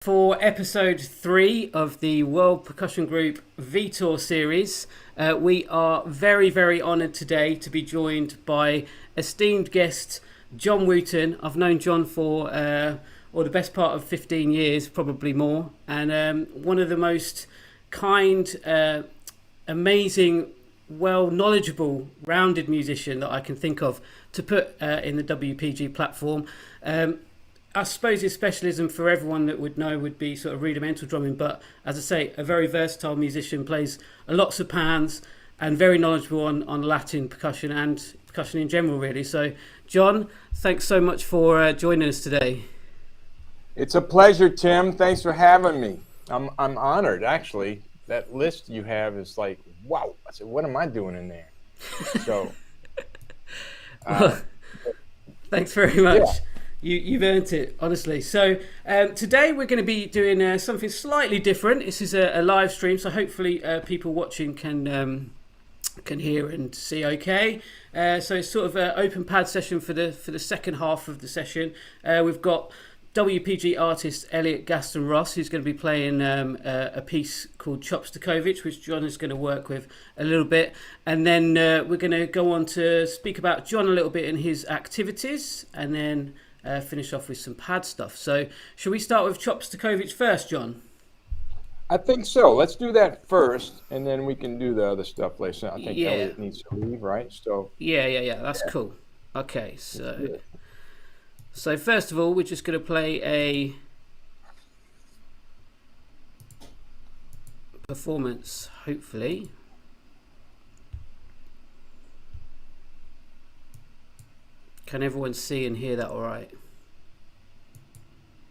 For episode 3 of the World Percussion Group V-Tour series. We are very, very honoured today to be joined by esteemed guest John Wooton. I've known John for the best part of 15 years, probably more, and one of the most kind, amazing, well knowledgeable, rounded musician that I can think of to put in the WPG platform. I suppose his specialism, for everyone that would know, would be sort of rudimental drumming, but as I say, a very versatile musician, plays lots of pans and very knowledgeable on Latin percussion and percussion in general, really. So John, thanks so much for joining us today. It's a pleasure, Tim. Thanks for having me. I'm honored, actually. That list you have is like, wow. I said, what am I doing in there? So well, thanks very much. Yeah. You've earned it, honestly. So today we're going to be doing something slightly different. This is a live stream, so hopefully people watching can hear and see okay. So it's sort of an open pad session for the second half of the session. We've got WPG artist Elliot Gaston Ross, who's going to be playing a piece called Chops-Stakovich, which John is going to work with a little bit. And then we're going to go on to speak about John a little bit and his activities, and then finish off with some pad stuff. So should we start with Chops-Stakovich first, John? I think so. Let's do that first, and then we can do the other stuff later. I think Yeah. Elliot needs to leave, right? So Yeah. That's cool. Okay, so first of all, we're just going to play a performance, hopefully. Can everyone see and hear that all right?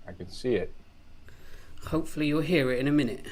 I can see it. Hopefully you'll hear it in a minute.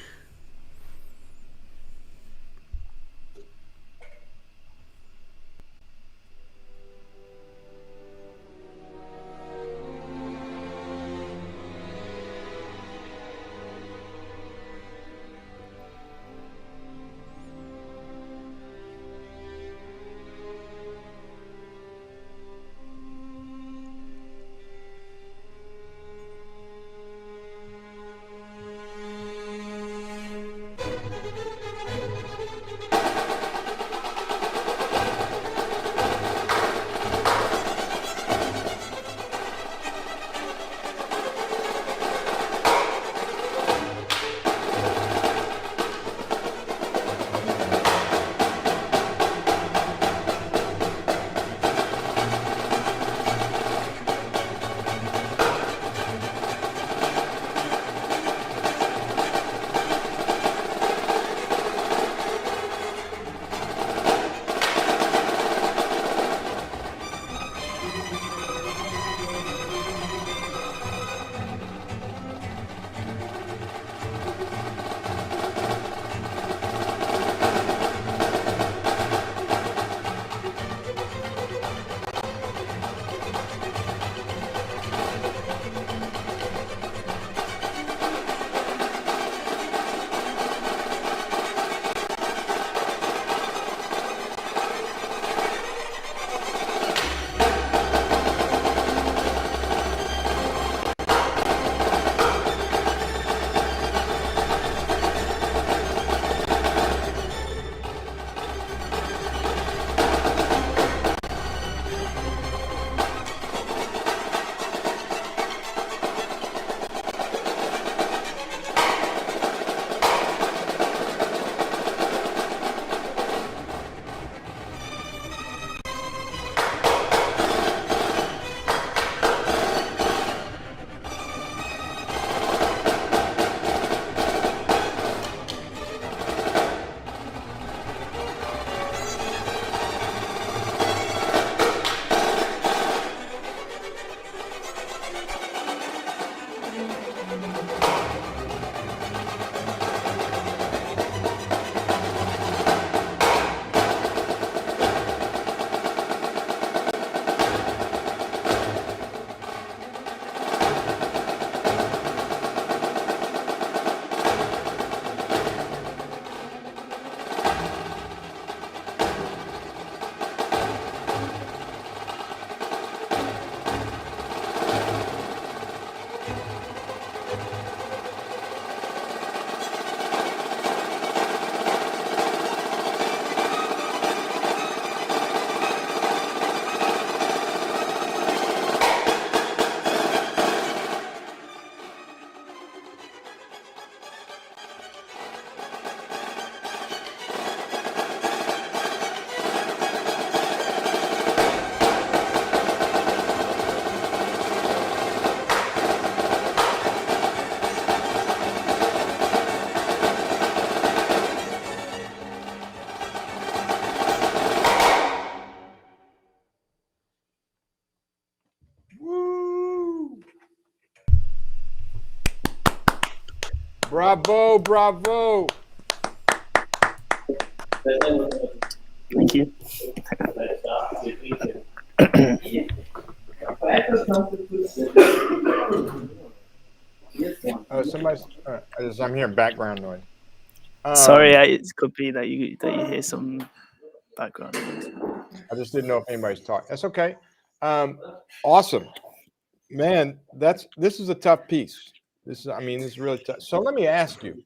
Bravo, bravo. Thank you. Somebody's. I'm hearing background noise. Sorry, it could be that you hear some background noise. I just didn't know if anybody's talking. That's okay. Awesome, man. This is a tough piece. This is really tough. So let me ask you,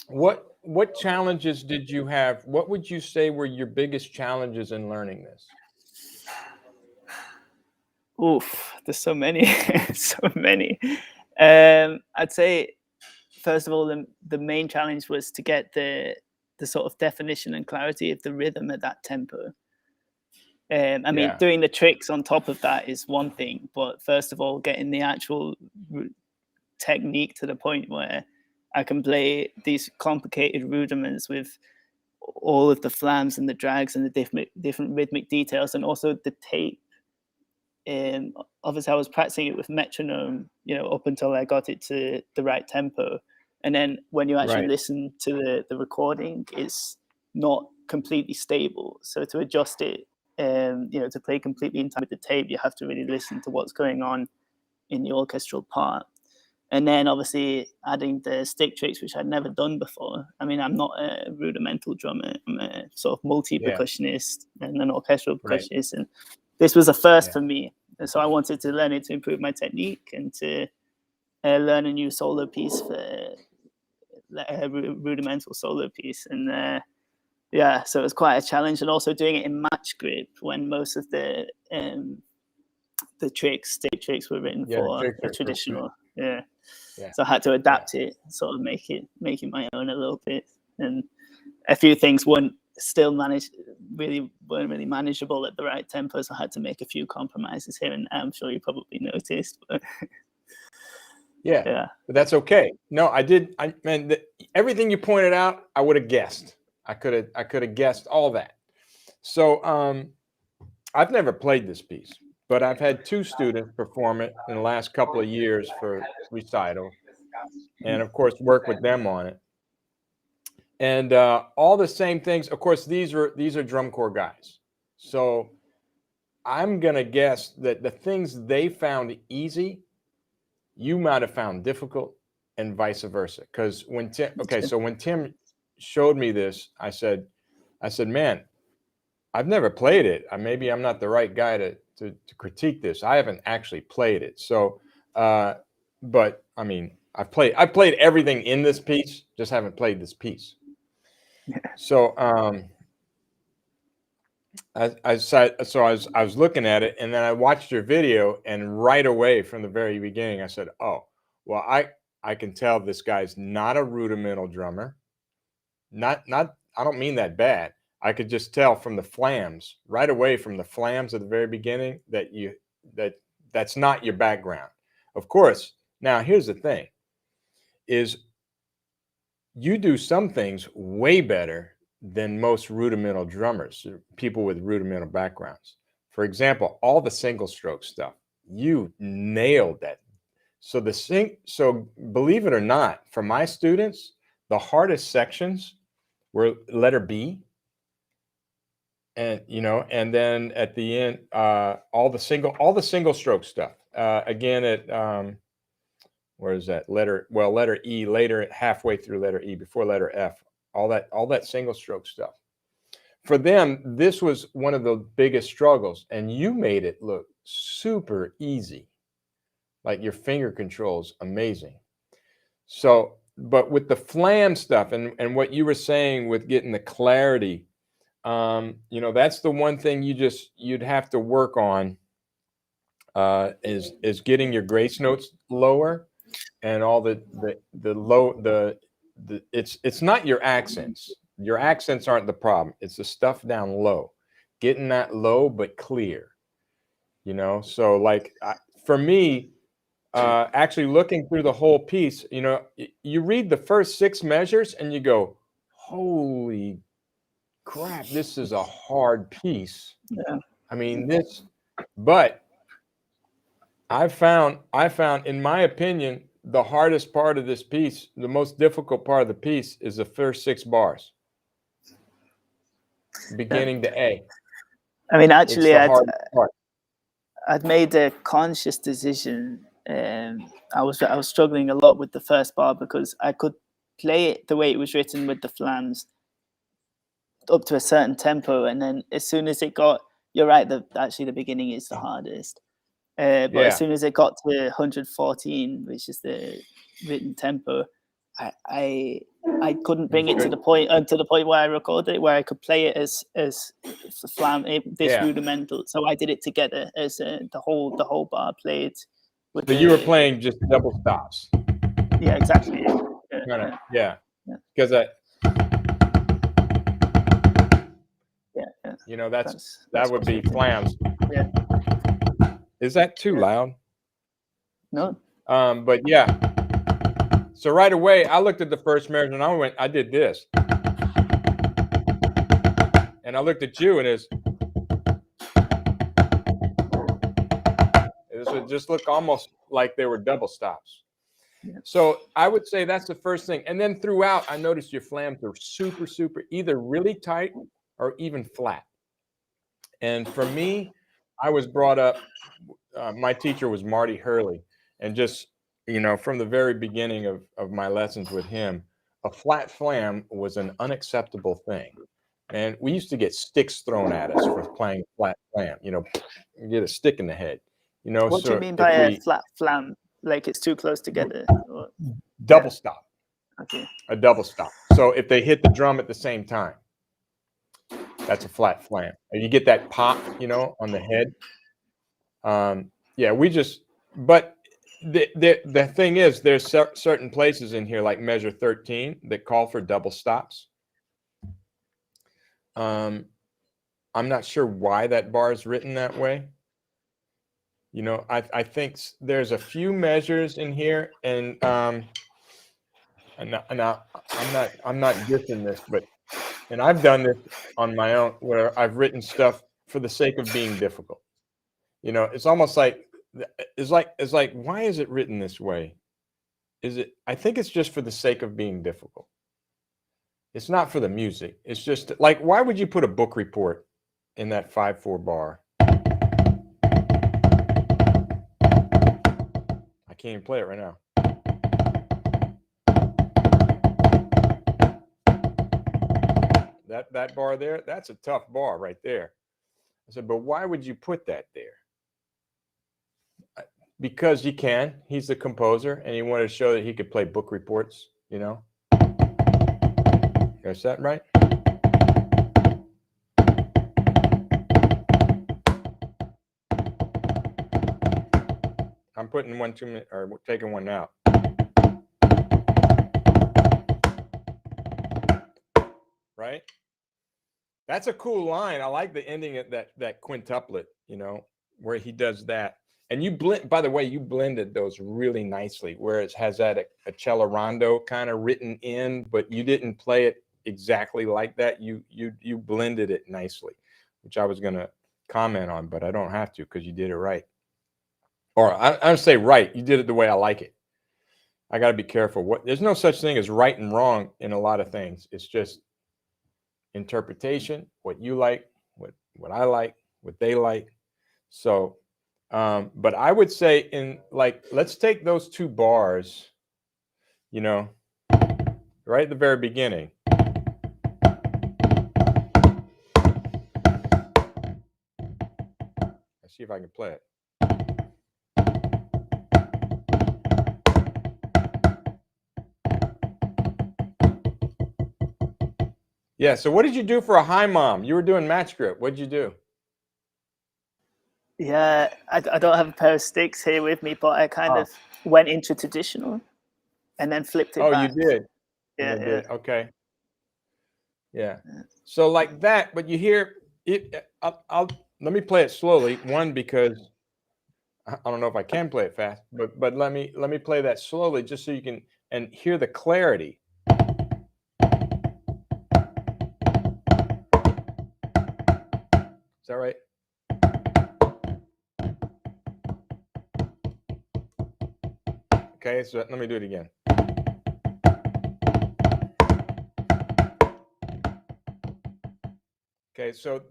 what challenges did you have? What would you say were your biggest challenges in learning this? Oof, there's so many, so many. I'd say, first of all, the main challenge was to get the sort of definition and clarity of the rhythm at that tempo. I mean, doing the tricks on top of that is one thing, but first of all, getting the actual technique to the point where I can play these complicated rudiments with all of the flams and the drags and the different rhythmic details, and also the tape. Obviously, I was practicing it with metronome, up until I got it to the right tempo. And then when you actually listen to the recording, it's not completely stable. So to adjust it, to play completely in time with the tape, you have to really listen to what's going on in the orchestral part. And then obviously adding the stick tricks, which I'd never done before. I mean, I'm not a rudimental drummer. I'm a sort of multi-percussionist and an orchestral percussionist. And this was a first for me. And so I wanted to learn it to improve my technique and to learn a new solo piece for a rudimental solo piece. And so it was quite a challenge. And also doing it in match grip when most of the stick tricks were written for a traditional. So I had to adapt it, sort of make it my own a little bit. And a few things weren't really manageable at the right tempo, so I had to make a few compromises here and I'm sure you probably noticed. But but that's okay. No, I did. Everything you pointed out, I would have guessed. I could have guessed all that. So I've never played this piece, but I've had 2 students perform it in the last couple of years for recital, and of course work with them on it. And all the same things. Of course, these are drum corps guys. So I'm gonna guess that the things they found easy, you might have found difficult, and vice versa. Because when Tim showed me this, I said, man, I've never played it. Maybe I'm not the right guy to critique this. I haven't actually played it. So, but I mean, I've played everything in this piece, just haven't played this piece. So I was looking at it, and then I watched your video, and right away from the very beginning, I said, "Oh, well, I can tell this guy's not a rudimental drummer. Not. I don't mean that bad. I could just tell from the flams right away, from the flams at the very beginning, that's not your background. Of course. Now, here's the thing: is you do some things way better than most rudimental drummers, people with rudimental backgrounds. For example, all the single stroke stuff, you nailed that. So so believe it or not, for my students, the hardest sections were letter B. And and then at the end, all the single stroke stuff. Again, at where is that letter? Well, letter E later, halfway through letter E, before letter F. All that single stroke stuff. For them, this was one of the biggest struggles, and you made it look super easy. Like your finger control's amazing. So, but with the flam stuff and what you were saying with getting the clarity, that's the one thing you'd have to work on, is getting your grace notes lower, and all it's not your accents. Your accents aren't the problem. It's the stuff down low, getting that low but clear. So like for me, actually looking through the whole piece, you read the first 6 measures and you go, holy crap, this is a hard piece. Yeah. I mean, but I found, in my opinion, the hardest part of this piece, the most difficult part of the piece, is the first 6 bars, beginning to A. I mean, actually, I'd made a conscious decision. I was struggling a lot with the first bar because I could play it the way it was written with the flams up to a certain tempo, and then as soon as it got, you're right, actually the beginning is the hardest. But as soon as it got to 114, which is the written tempo, I couldn't bring it to the point where I recorded it, where I could play it as rudimental. So I did it together as the whole bar played. So you were playing just double stops. Yeah, exactly. Yeah. Because you know, that would be flams. Yeah. Is that too loud? No. But yeah. So right away, I looked at the first measure and I did this. And I looked at you and it would just look almost like they were double stops. Yeah. So I would say that's the first thing. And then throughout, I noticed your flams are super, super, either really tight or even flat. And for me, I was brought up, my teacher was Marty Hurley. And just, you know, from the very beginning of my lessons with him, a flat flam was an unacceptable thing. And we used to get sticks thrown at us for playing flat flam, you know, get a stick in the head. You know, what do you mean by a flat flam? Like it's too close together? Or? Double stop. Okay. A double stop. So if they hit the drum at the same time, that's a flat flam. And you get that pop, you know, on the head. Yeah, but the thing is, there's certain places in here, like measure 13, that call for double stops. I'm not sure why that bar is written that way. You know, I think there's a few measures in here, and I'm not dissing this, and I've done this on my own, where I've written stuff for the sake of being difficult. You know, it's almost like it's like why is it written this way? I think it's just for the sake of being difficult. It's not for the music. It's just like, why would you put a book report in that 5/4 bar? I can't even play it right now. That bar there, that's a tough bar right there. I said, but why would you put that there? Because you can. He's the composer, and he wanted to show that he could play book reports, you know? Is that right? I'm putting one too many, or taking one out. Right? That's a cool line. I like the ending of that quintuplet, you know, where he does that. And you blend, by the way, you blended those really nicely, where it has that accelerando kind of written in, but you didn't play it exactly like that. You blended it nicely, which I was going to comment on, but I don't have to because you did it right. Or I don't say right, you did it the way I like it. I got to be careful. There's no such thing as right and wrong in a lot of things. It's just interpretation, what you like, what I like, what they like. So, but I would say let's take those 2 bars, you know, right at the very beginning. Let's see if I can play it. Yeah, so what did you do for a high mom? You were doing match grip. What did you do? Yeah, I don't have a pair of sticks here with me, but I kind of went into traditional and then flipped it back. Oh, you did? Yeah, you did. Okay. Yeah. So like that, but you hear it. Let me play it slowly. One, because I don't know if I can play it fast, but let me play that slowly just so you can and hear the clarity. Is that right? Okay, Okay, so let me do it again. Okay, so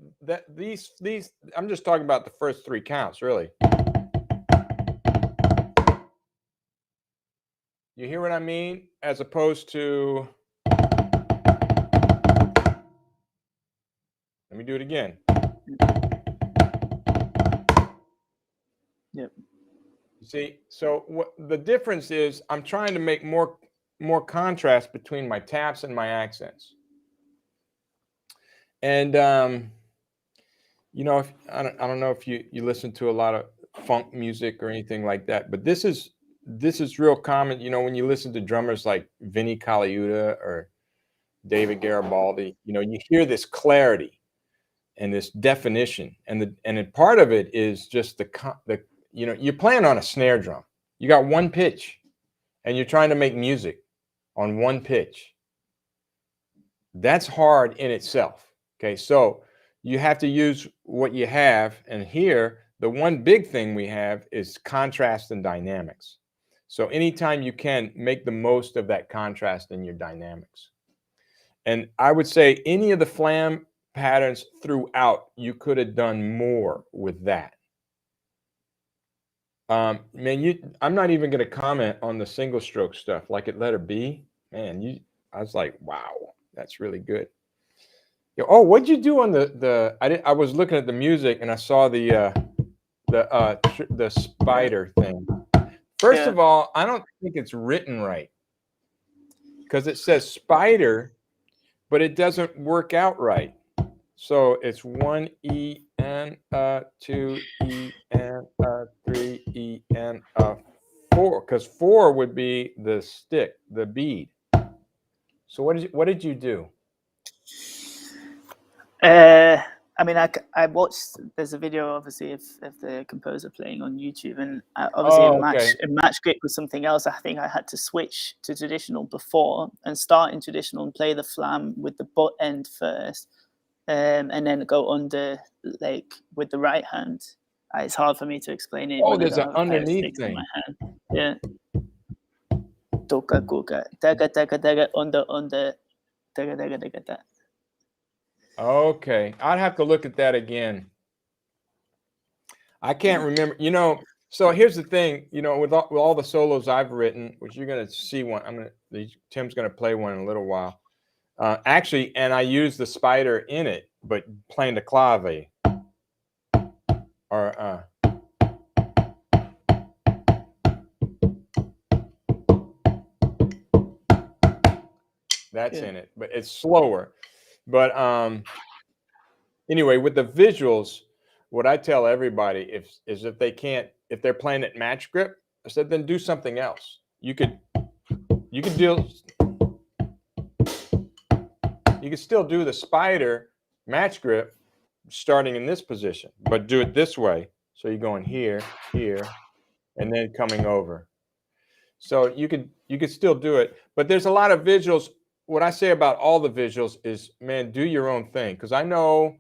these I'm just talking about the first 3 counts, really. You hear what I mean? As opposed to, let me do it again. Yep. You see, so what the difference is, I'm trying to make more contrast between my taps and my accents. And you know, I don't know if you listen to a lot of funk music or anything like that, but this is real common. You know, when you listen to drummers like Vinnie Colaiuta or David Garibaldi, you know, you hear this clarity and this definition, and part of it is just the you know, you're playing on a snare drum. You got one pitch, and you're trying to make music on one pitch. That's hard in itself. Okay, so you have to use what you have, and here the one big thing we have is contrast and dynamics. So anytime you can, make the most of that contrast in your dynamics. And I would say any of the flam patterns throughout, you could have done more with that. Man, I'm not even going to comment on the single stroke stuff, like at letter B. Man, I was like, wow, that's really good. Oh, what'd you do on I was looking at the music and I saw the spider thing. First of all, I don't think it's written right, because it says spider, but it doesn't work out right. So it's 1 E and 2 E and 3 E and 4, because 4 would be the stick, the bead. So what did you do? I mean, I watched. There's a video, obviously, of the composer playing on YouTube, and obviously a match grip was something else. I think I had to switch to traditional before and start in traditional and play the flam with the butt end first, and then go under, like, with the right hand. It's hard for me to explain it. Oh, there's an underneath thing. My hand. Yeah. Doga goga daga daga daga under daga daga daga daga. Okay, I'd have to look at that again. I can't remember. You know, so here's the thing. You know, with all the solos I've written, which you're going to see one. Tim's going to play one in a little while. Actually, and I use the spider in it, but playing the clave. Or that's in it, but it's slower. But anyway, with the visuals, what I tell everybody is if they're playing at match grip, I said, then do something else. You could still do the spider match grip starting in this position, but do it this way. So you're going here, here, and then coming over. So you could still do it, but there's a lot of visuals. What I say about all the visuals is, man, do your own thing. Because I know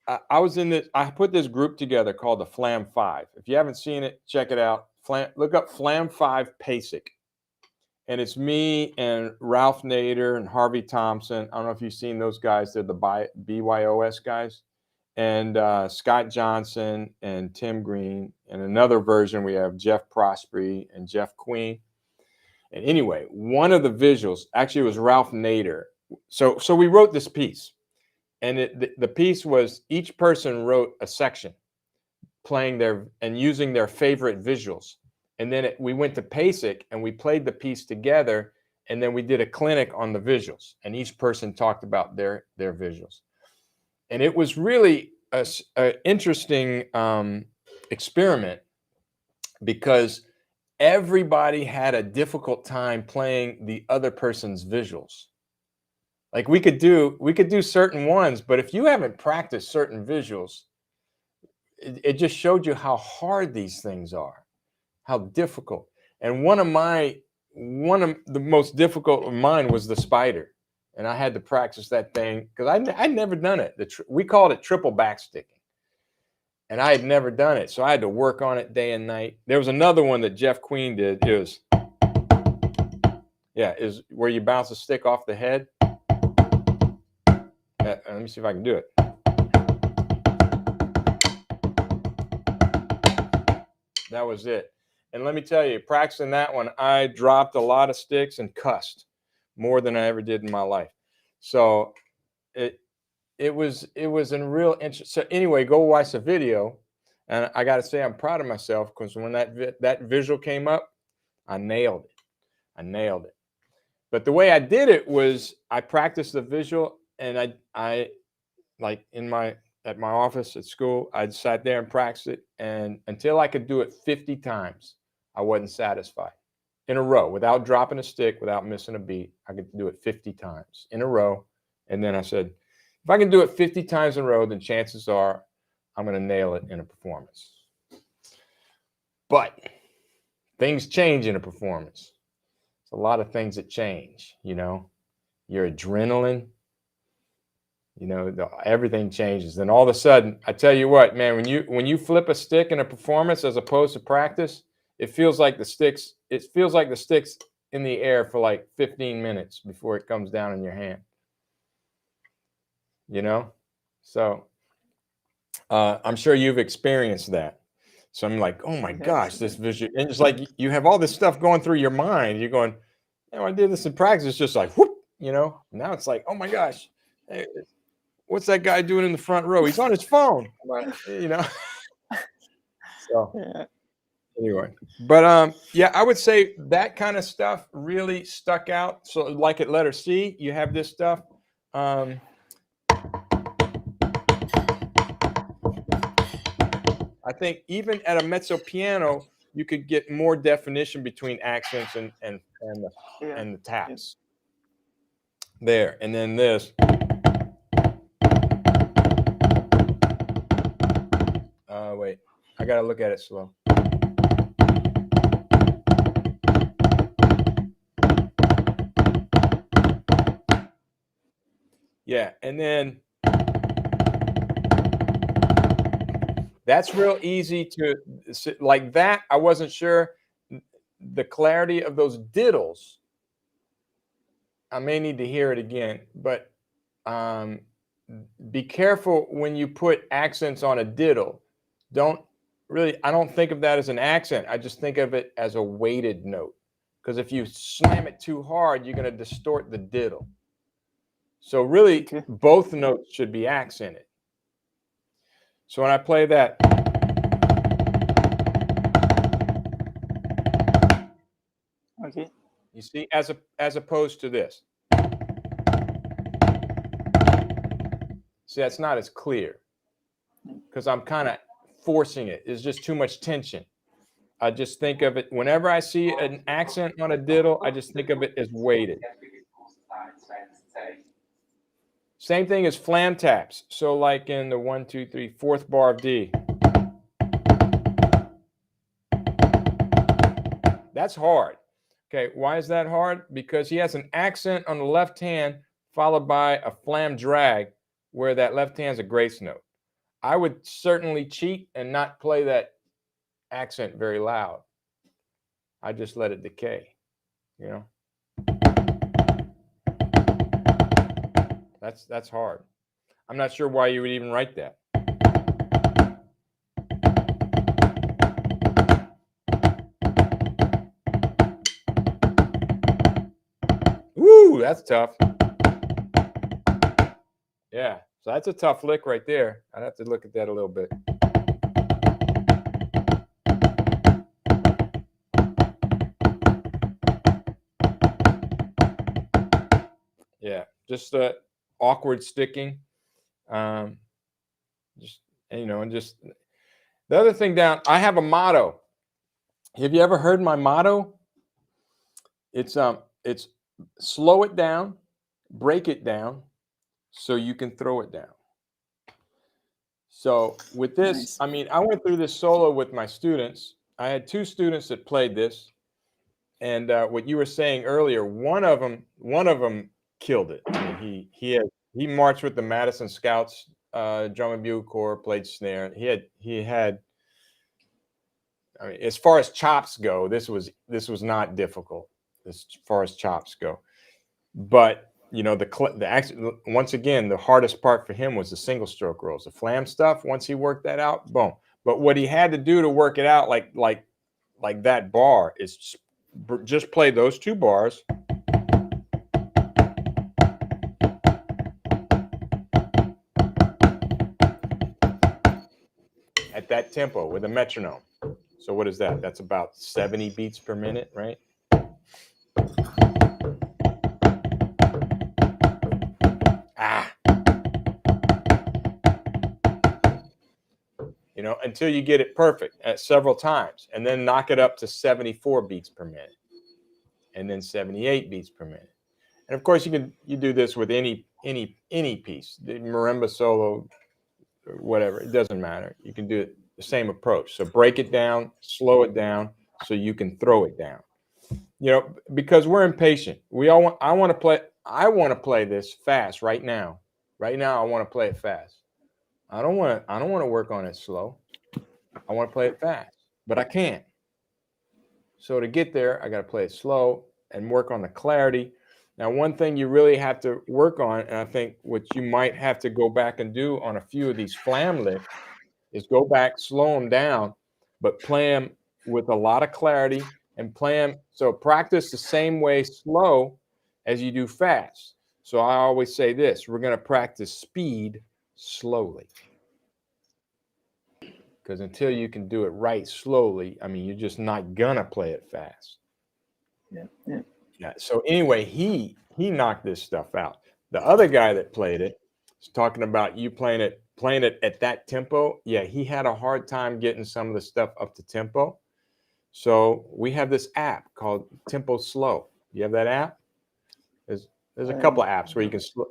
I put this group together called the Flam 5. If you haven't seen it, check it out. Look up Flam 5 PASIC. And it's me and Ralph Nader and Harvey Thompson. I don't know if you've seen those guys. They're the BYOS guys. And Scott Johnson and Tim Green. And another version, we have Jeff Prospery and Jeff Queen. And anyway, one of the visuals actually was Ralph Nader. So we wrote this piece. And the piece was, each person wrote a section playing and using their favorite visuals. And then we went to PASIC and we played the piece together. And then we did a clinic on the visuals. And each person talked about their visuals. And it was really an interesting experiment, because everybody had a difficult time playing the other person's visuals. Like we could do certain ones, but if you haven't practiced certain visuals, it just showed you how hard these things are, how difficult. And one of the most difficult of mine was the spider. And I had to practice that thing because I'd never done it. We called it triple backsticking. And I had never done it. So I had to work on it day and night. There was another one that Jeff Queen did. It was Yeah, is where you bounce a stick off the head. Let me see if I can do it. That was it. And let me tell you, practicing that one, I dropped a lot of sticks and cussed more than I ever did in my life. So it was a real interest. So anyway, go watch the video. And I got to say, I'm proud of myself because when that visual came up, I nailed it. But the way I did it was I practiced the visual, and I like at my office at school, I sat there and practiced it, and until I could do it 50 times, I wasn't satisfied in a row without dropping a stick, without missing a beat. I could do it 50 times in a row, and then I said, if I can do it 50 times in a row, then chances are I'm going to nail it in a performance. But things change in a performance. It's a lot of things that change, you know, your adrenaline, you know, everything changes. Then all of a sudden, I tell you what, man, when you flip a stick in a performance as opposed to practice, it feels like the sticks in the air for like 15 minutes before it comes down in your hand. You know? So I'm sure you've experienced that. So I'm like, oh my gosh, this visual, and it's like you have all this stuff going through your mind. You're going, you know, I did this in practice. It's just like, whoop, you know. Now it's like, oh my gosh, hey, what's that guy doing in the front row? He's on his phone, you know. So anyway, but yeah, I would say that kind of stuff really stuck out. So like at letter C, you have this stuff. I think even at a mezzo piano, you could get more definition between accents and the taps. There, and then this. Wait, I gotta look at it slow. Yeah, and then that's real easy to, like that. I wasn't sure the clarity of those diddles. I may need to hear it again, but be careful when you put accents on a diddle. I don't think of that as an accent. I just think of it as a weighted note. Because if you slam it too hard, you're going to distort the diddle. So really, both notes should be accented. So when I play that, okay, you see, as opposed to this. See, that's not as clear because I'm kind of forcing it. It's just too much tension. I just think of it, whenever I see an accent on a diddle, I just think of it as weighted. Same thing as flam taps. So like in the 1, 2, 3, fourth bar of D. That's hard. Okay, why is that hard? Because he has an accent on the left hand followed by a flam drag where that left hand's a grace note. I would certainly cheat and not play that accent very loud. I just let it decay, you know. That's hard. I'm not sure why you would even write that. Woo, that's tough. Yeah, so that's a tough lick right there. I'd have to look at that a little bit. Yeah, just awkward sticking. Just, you know, and just the other thing down, I have a motto. Have you ever heard my motto? It's slow it down, break it down, so you can throw it down. So with this, nice. I mean, I went through this solo with my students. I had 2 students that played this, and what you were saying earlier, one of them killed it. I mean, he marched with the Madison Scouts drum and bugle corps, played snare. He had. I mean, as far as chops go, this was not difficult. as far as chops go. But once again, the hardest part for him was the single stroke rolls, the flam stuff. Once he worked that out, boom. But what he had to do to work it out, like that bar, is just play those 2 bars. At that tempo with a metronome. So what is that? That's about 70 beats per minute, right? Until you get it perfect at several times, and then knock it up to 74 beats per minute, and then 78 beats per minute. And of course, you do this with any piece, the marimba solo, whatever. It doesn't matter. You can do it the same approach. So break it down, slow it down, so you can throw it down. Because we're impatient. I want to play this fast right now. Right now, I want to play it fast. I don't want to work on it slow. I want to play it fast, but I can't. So to get there, I got to play it slow and work on the clarity. Now, one thing you really have to work on, and I think what you might have to go back and do on a few of these flam licks, is go back, slow them down, but play them with a lot of clarity and play them. So practice the same way slow as you do fast. So I always say this: we're going to practice speed slowly. Because until you can do it right slowly, I mean, you're just not gonna play it fast. Yeah. So anyway, he knocked this stuff out. The other guy that played it was talking about you playing it at that tempo. Yeah, he had a hard time getting some of the stuff up to tempo. So we have this app called Tempo Slow. You have that app? There's a couple of apps where you can slow.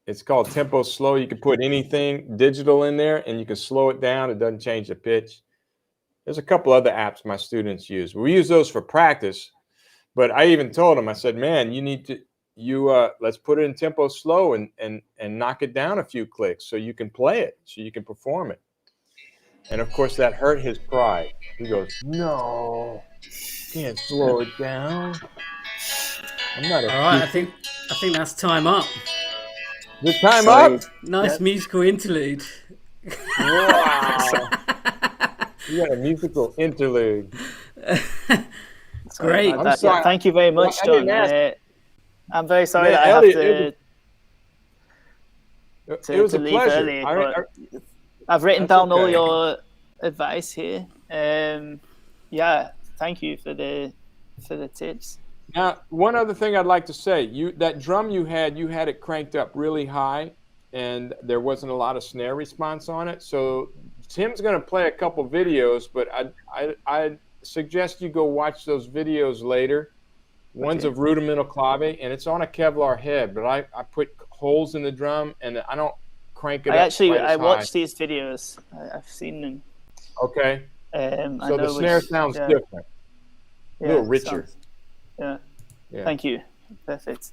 It's called Tempo Slow. You can put anything digital in there and you can slow it down. It doesn't change the pitch. There's a couple other apps my students use. We use those for practice, but I even told them, I said, man, let's put it in tempo slow and knock it down a few clicks so you can play it, so you can perform it. And of course that hurt his pride. He goes, no, can't slow it down. I'm not a All right, I think that's time up. The time up. Nice musical interlude. Wow. You got a musical interlude. Great. I'm sorry. Thank you very much, John. I'm very sorry that I have it was a leave pleasure. early, but I've written down all your advice here. Yeah, thank you for the tips. Now, one other thing I'd like to say, that drum you had it cranked up really high, and there wasn't a lot of snare response on it. So Tim's going to play a couple videos, but I suggest you go watch those videos later. One's of Rudimental Clave, and it's on a Kevlar head, but I put holes in the drum, and I don't crank it up. I watched these videos. I've seen them. Okay. So the snare sounds different, a little richer. Yeah. Thank you. Perfect.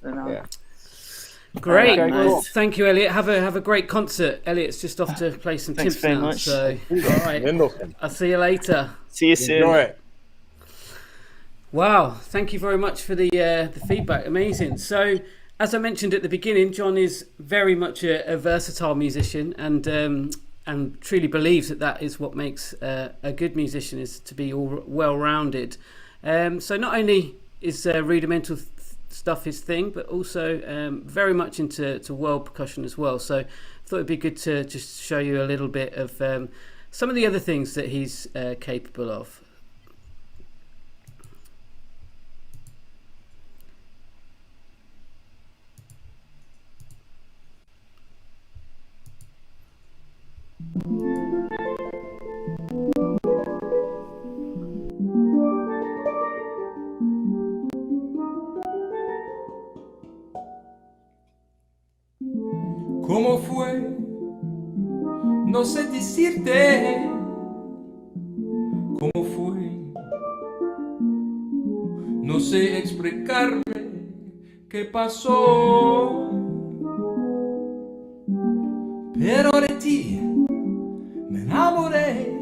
Great. Okay, well, cool. Thank you, Elliot. Have a great concert. Elliot's just off to play some Thanks timps very now. much. So, all right. I'll see you later. See you soon. Enjoy it. Wow. Thank you very much for the feedback. Amazing. So, as I mentioned at the beginning, John is very much a versatile musician, and truly believes that is what makes a good musician, is to be all well-rounded. So not only is rudimental stuff his thing, but also very much into world percussion as well. So I thought it'd be good to just show you a little bit of some of the other things that he's capable of. ¿Cómo fue? No sé decirte cómo fue. No sé explicarme qué pasó. Pero de ti me enamoré.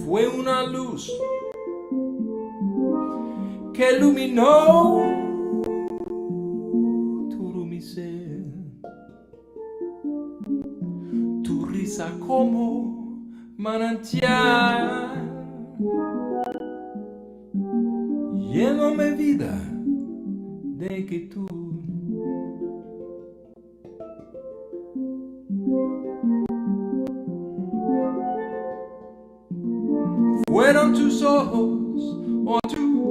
fue una luz que iluminó todo mi ser. Tu risa como manantial, lléname vida de quietud. Fueron tus ojos o tu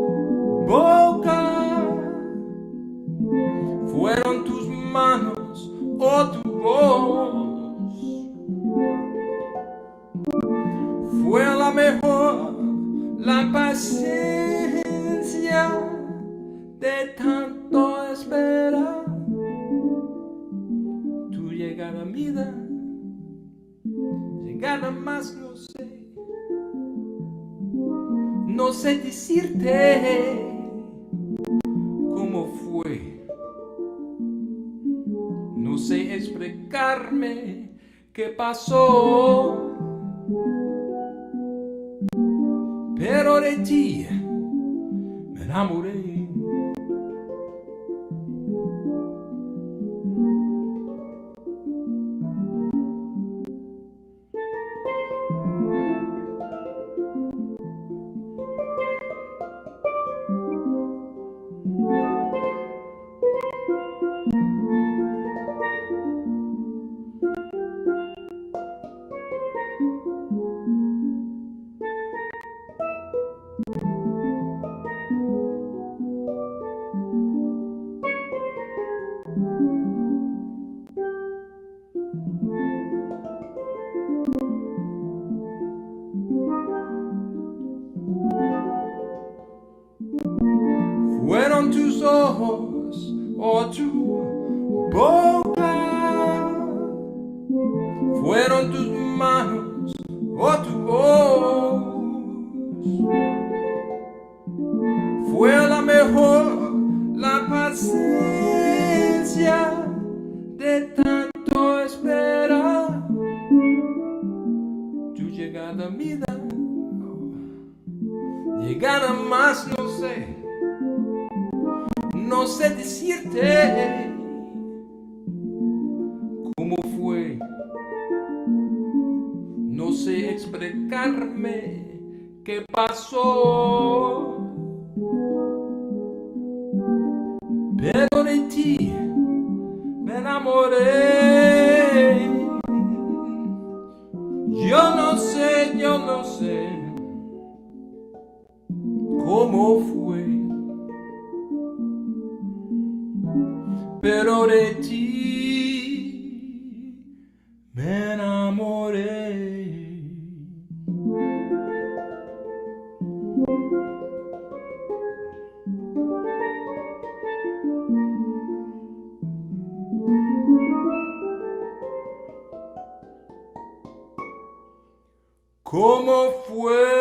boca, fueron tus manos o tu voz, fue la mejor la paciencia de tanto esperar tu llegada, vida, llegada más no sé. No sé decirte cómo fue, no sé explicarme qué pasó, pero de ti me enamoré. Fueron tus ojos o tu boca, fueron tus manos o tu voz, fue la mejor la paciencia de tanto esperar tu llegada, vida, llegada más no sé. No sé decirte cómo fue, no sé explicarme qué pasó, pero de ti me enamoré. Yo no sé cómo fue, pero de ti me enamoré. ¿Cómo fue?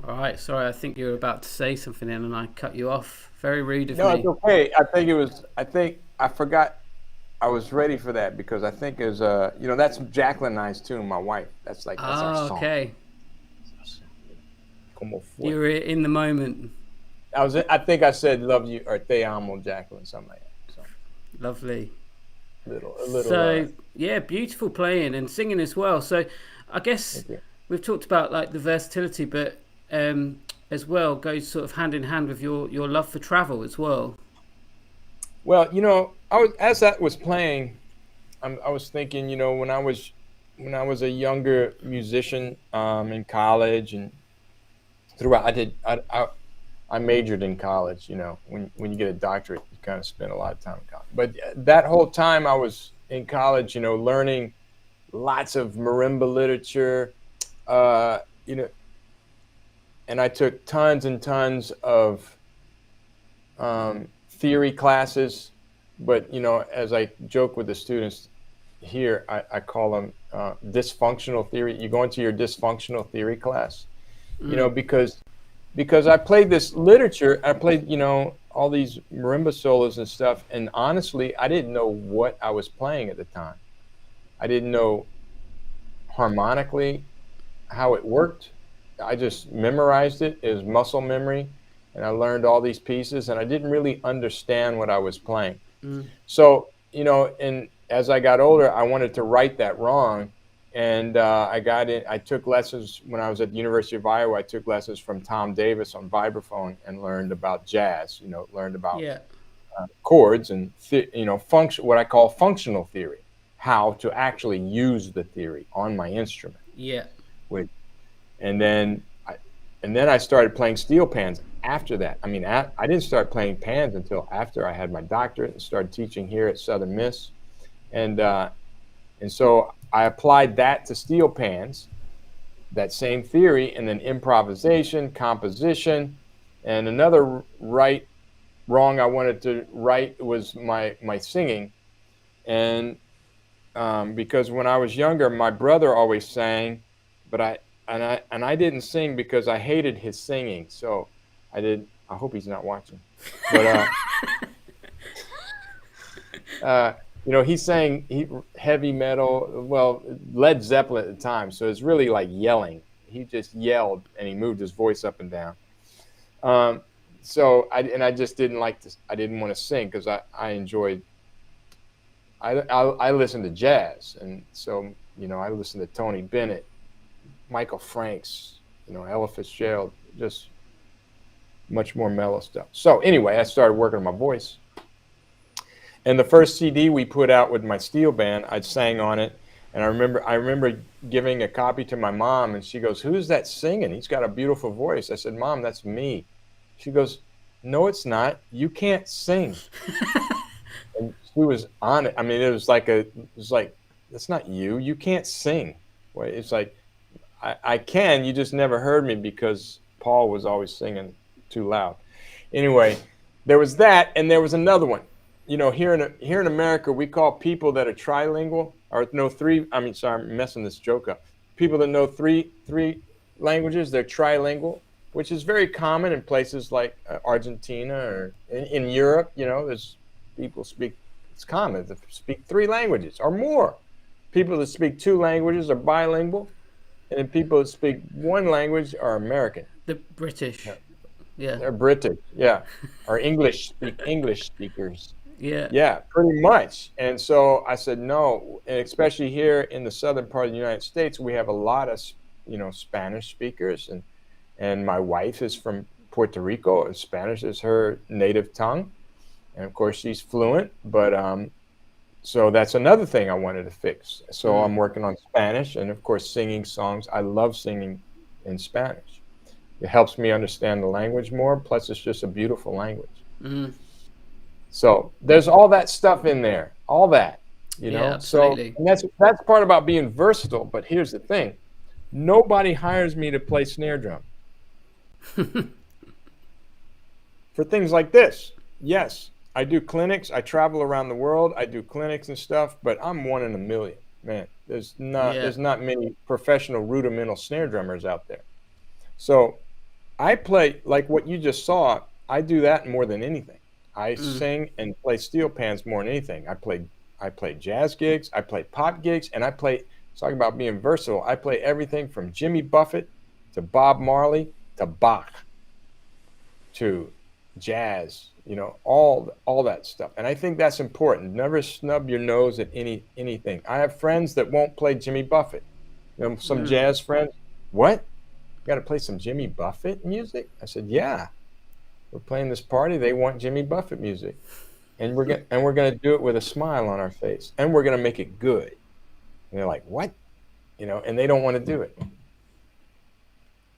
All right, sorry, I think you were about to say something then and I cut you off. Very rude of No, me. it's okay. I forgot I was ready for that because I think is that's Jacqueline and I's tune, my wife. That's our song. Okay. Como fue. You were in the moment. I think I said love you or te amo, Jacqueline, something like that. So, Lovely. a little. So yeah, beautiful playing and singing as well. So I guess we've talked about like the versatility, but as well goes sort of hand in hand with your love for travel as well. Well, as that was playing, I was thinking, when I was a younger musician in college and throughout, I majored in college. When you get a doctorate, you kind of spend a lot of time in college. But that whole time I was in college, learning lots of marimba literature, and I took tons and tons of theory classes but as I joke with the students here, I call them dysfunctional theory. You go into your dysfunctional theory class, because I played this literature. I played, all these marimba solos and stuff. And honestly, I didn't know what I was playing at the time. I didn't know harmonically how it worked. I just memorized it as muscle memory. And I learned all these pieces, and I didn't really understand what I was playing. So, and as I got older, I wanted to right that wrong. And I took lessons when I was at the University of Iowa. I took lessons from Tom Davis on vibraphone and learned about jazz, learned about chords and, what I call functional theory, how to actually use the theory on my instrument. Yeah. And then I started playing steel pans after that. I mean, I didn't start playing pans until after I had my doctorate and started teaching here at Southern Miss. And so I applied that to steel pans, that same theory, and then improvisation, composition, and another wrong I wanted to right was my singing. And because when I was younger, my brother always sang, but I didn't sing because I hated his singing. So I hope he's not watching. But he sang heavy metal, well, Led Zeppelin at the time. So it's really like yelling. He just yelled and he moved his voice up and down. So I just didn't like this. I didn't want to sing because I enjoyed. I listened to jazz, and so I listened to Tony Bennett, Michael Franks, Ella Fitzgerald, just much more mellow stuff. So anyway, I started working on my voice. And the first CD we put out with my steel band, I sang on it. And I remember giving a copy to my mom, and she goes, "Who's that singing? He's got a beautiful voice." I said, "Mom, that's me." She goes, "No, it's not. You can't sing." And she was on it. I mean, it was like, that's not you. You can't sing. Well, it's like, I can. You just never heard me because Paul was always singing too loud. Anyway, there was that, and there was another one. Here in America, we call people that are trilingual, or know three. I mean, sorry, I'm messing this joke up. People that know three languages, they're trilingual, which is very common in places like Argentina or in Europe. There's people speak. It's common to speak 3 languages or more. People that speak 2 languages are bilingual, and then people that speak 1 language are American. The British. Yeah. They're British. Yeah. Or English speakers. Yeah. Yeah, pretty much. And so I said no, and especially here in the southern part of the United States, we have a lot of Spanish speakers, and my wife is from Puerto Rico, and Spanish is her native tongue, and of course she's fluent. But so that's another thing I wanted to fix. So I'm working on Spanish, and of course singing songs. I love singing in Spanish. It helps me understand the language more. Plus, it's just a beautiful language. Mm-hmm. So there's all that stuff in there, all that, Yeah, absolutely. So and that's part about being versatile. But here's the thing: nobody hires me to play snare drum for things like this. Yes, I do clinics. I travel around the world. I do clinics and stuff. But I'm 1 in a million, man. There's not many professional rudimental snare drummers out there. So I play like what you just saw. I do that more than anything. I sing and play steel pans more than anything. I play jazz gigs, I play pop gigs, and talking about being versatile, I play everything from Jimmy Buffett to Bob Marley to Bach to jazz, all that stuff. And I think that's important. Never snub your nose at anything. I have friends that won't play Jimmy Buffett. Some jazz friends, what? You got to play some Jimmy Buffett music? I said, yeah. We're playing this party. They want Jimmy Buffett music, and we're gonna do it with a smile on our face, and we're gonna make it good. And they're like, "What?" And they don't want to do it.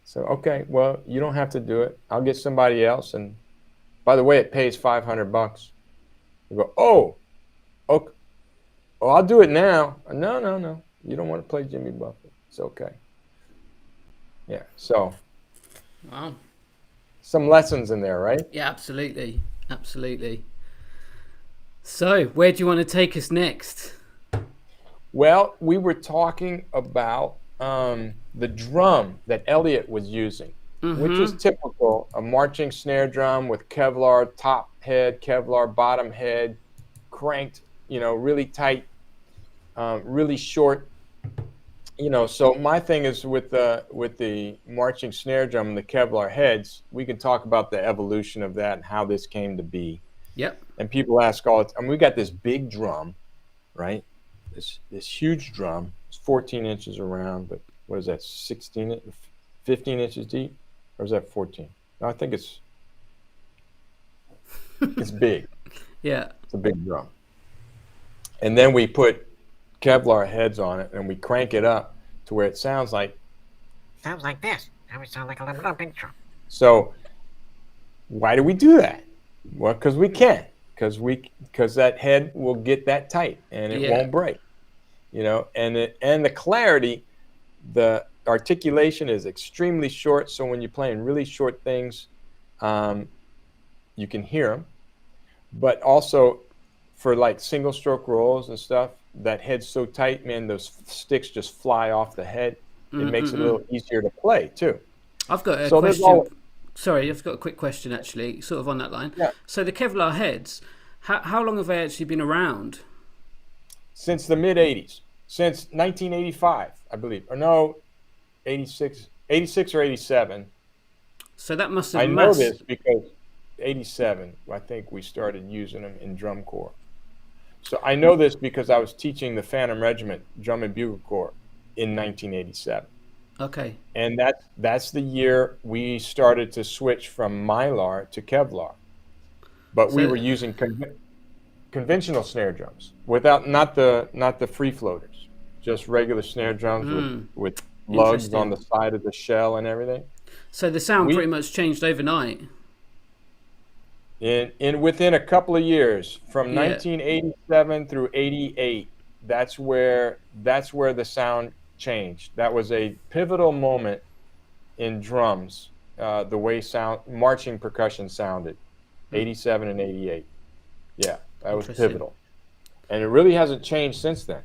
So okay, well, you don't have to do it. I'll get somebody else. And by the way, it pays $500. You go, oh, okay. Well, I'll do it now. No. You don't want to play Jimmy Buffett. It's okay. Yeah. So. Wow. Some lessons in there, right? Yeah, absolutely. So, where do you want to take us next? Well, we were talking about the drum that Elliot was using, which is typical, a marching snare drum with Kevlar top head, Kevlar bottom head, cranked, really tight, really short. So my thing is with the marching snare drum and the Kevlar heads, we can talk about the evolution of that and how this came to be. Yep. And people ask all the time, we got this big drum, right? This huge drum. It's 14 inches around, but what is that, 15 inches deep? Or is that 14? No, I think it's big. Yeah. It's a big drum. And then we put Kevlar heads on it and we crank it up to where it sounds like this. That would sound like a little big drum. So why do we do that? Well, because we can. Because that head will get that tight and it won't break. And the clarity, the articulation is extremely short. So when you're playing really short things, you can hear them. But also for like single stroke rolls and stuff, that head's so tight, man, those sticks just fly off the head. It makes it a little easier to play too. I've got a question. Sorry, I've got a quick question actually, sort of on that line. Yeah. So the Kevlar heads, how long have they actually been around? Since the mid 80s, since 1985, I believe, or no, 86 or 87. So that must have. I know this because 87, I think we started using them in drum corps. So I know this because I was teaching the Phantom Regiment Drum and Bugle Corps in 1987. Okay. And that's the year we started to switch from Mylar to Kevlar. But we were using conventional snare drums not the free floaters, just regular snare drums with lugs on the side of the shell and everything. So the sound pretty much changed overnight. Within a couple of years, from 1987 through 88, that's where the sound changed. That was a pivotal moment in drums, the way marching percussion sounded, 87 and 88. Yeah, that was pivotal. And it really hasn't changed since then.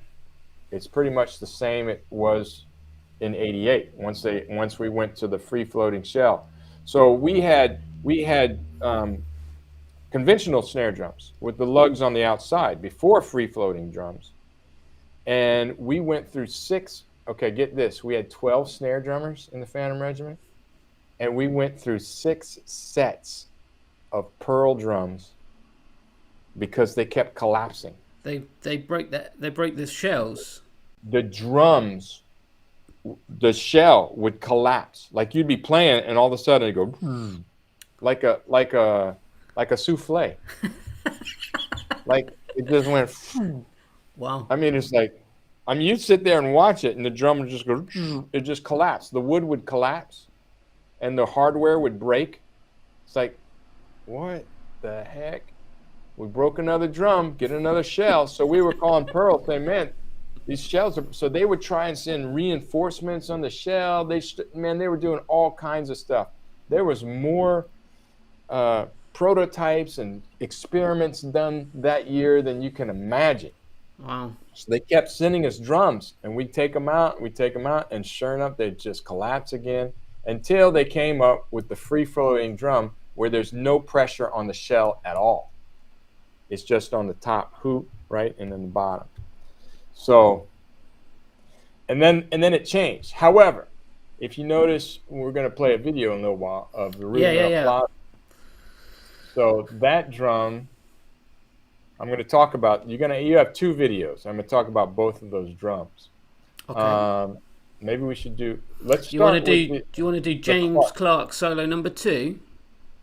It's pretty much the same it was in 88 once we went to the free floating shell. So we had conventional snare drums with the lugs on the outside before free floating drums. And we went through get this, we had 12 snare drummers in the Phantom Regiment, and we went through 6 sets of pearl drums because they kept collapsing. They break the shells. The drums, the shell would collapse. Like you'd be playing and all of a sudden it'd go like a souffle. Like it just went. Wow. I mean, it's like, you'd sit there and watch it and the drum would just go, it just collapsed. The wood would collapse and the hardware would break. It's like, what the heck? We broke another drum, get another shell. So we were calling Pearl saying, man, these shells are, so they would try and send reinforcements on the shell. They were doing all kinds of stuff. There was more prototypes and experiments done that year than you can imagine. Wow. So they kept sending us drums and we'd take them out, and sure enough, they'd just collapse again until they came up with the free floating drum where there's no pressure on the shell at all. It's just on the top hoop, right? And then the bottom. So, and then it changed. However, if you notice, we're going to play a video in a little while of the Rudimental Clave. So that drum, I'm going to talk about. You have 2 videos. I'm going to talk about both of those drums. Okay. Maybe we should do. Let's. Do you want to do James Clark solo number 2?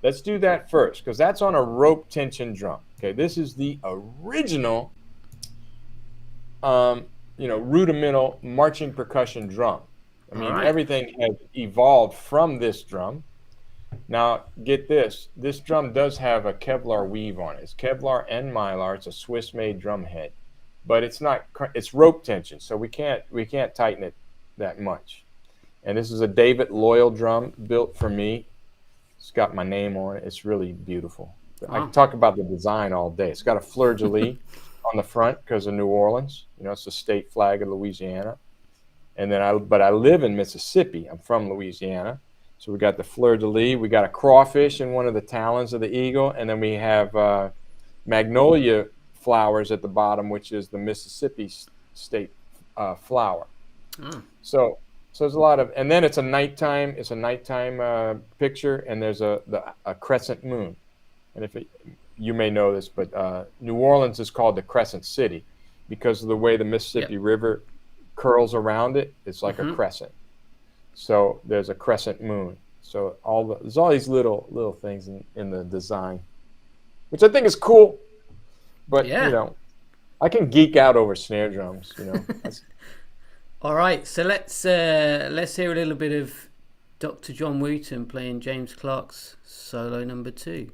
Let's do that first because that's on a rope tension drum. Okay, this is the original, rudimental marching percussion drum. I mean, everything has evolved from this drum. Now, get this. This drum does have a Kevlar weave on it. It's Kevlar and Mylar. It's a Swiss-made drum head. But it's rope tension, so we can't tighten it that much. And this is a David Loyal drum built for me. It's got my name on it. It's really beautiful. I can talk about the design all day. It's got a fleur-de-lis on the front because of New Orleans. You know, it's the state flag of Louisiana. And then I live in Mississippi. I'm from Louisiana. So we got the fleur-de-lis. We got a crawfish in one of the talons of the eagle. And then we have magnolia flowers at the bottom, which is the Mississippi state flower. So there's a lot of, and then it's a nighttime picture, and there's a crescent moon. And you may know this, but New Orleans is called the Crescent City because of the way the Mississippi River curls around it. It's like a crescent. So there's a crescent moon. So there's all these little things in the design, which I think is cool. But you know, I can geek out over snare drums. You know. All right, so let's hear a little bit of Dr. John Wooton playing James Clark's solo number 2.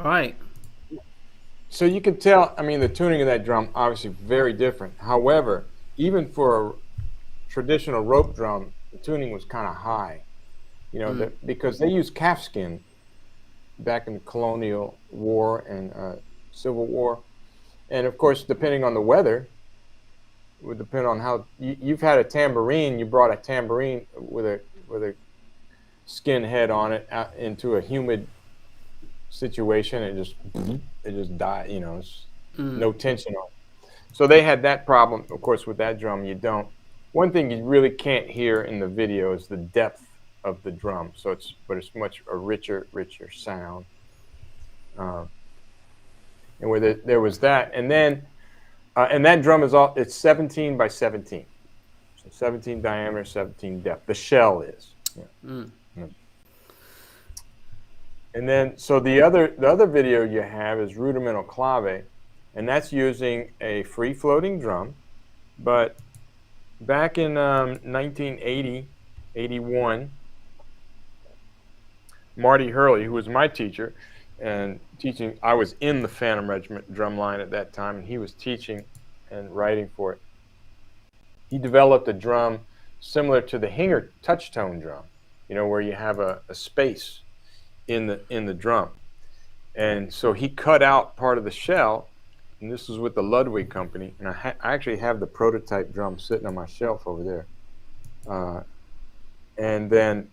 Right. So you can tell, I mean, the tuning of that drum, obviously very different. However, even for a traditional rope drum, the tuning was kind of high, you know, because they used calfskin back in the colonial war and Civil War. And of course, depending on the weather, it would depend on how you've had a tambourine. You brought a tambourine with a skin head on it out into a humid situation, it just died. You know, it's no tension on it. So they had that problem. Of course, with that drum, you don't. One thing you really can't hear in the video is the depth of the drum. So it's much a richer sound. And where there was that, and then and that drum is it's 17 by 17, so 17 diameter, 17 depth. The shell is. Yeah. And then, so the other video you have is Rudimental Clave, and that's using a free-floating drum. But back in 1980, 81, Marty Hurley, who was my teacher, and teaching, I was in the Phantom Regiment drum line at that time, and he was teaching and writing for it. He developed a drum similar to the Hinger touch-tone drum, you know, where you have a space in the drum. And so he cut out part of the shell, and this was with the Ludwig company, and I actually have the prototype drum sitting on my shelf over there. And then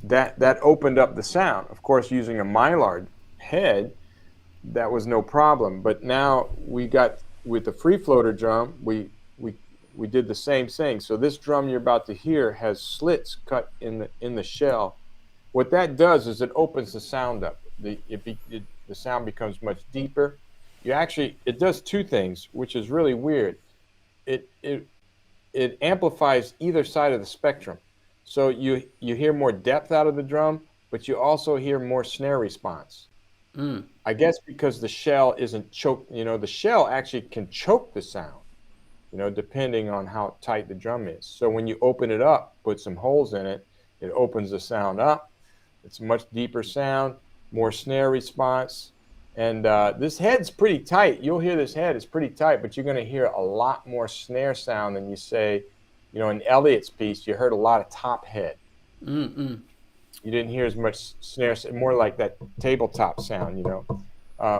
that opened up the sound. Of course, using a Mylar head, that was no problem. But now we got with the free floater drum, we did the same thing. So this drum you're about to hear has slits cut in the shell. What that does is it opens the sound up. The sound becomes much deeper. It does two things, which is really weird. It amplifies either side of the spectrum. So you hear more depth out of the drum, but you also hear more snare response. I guess because the shell isn't choked, the shell actually can choke the sound, depending on how tight the drum is. So when you open it up, put some holes in it, it opens the sound up. It's a much deeper sound, more snare response. And this head's pretty tight. You'll hear this head is pretty tight, but you're going to hear a lot more snare sound than you say, in Elliot's piece, you heard a lot of top head. You didn't hear as much snare, more like that tabletop sound,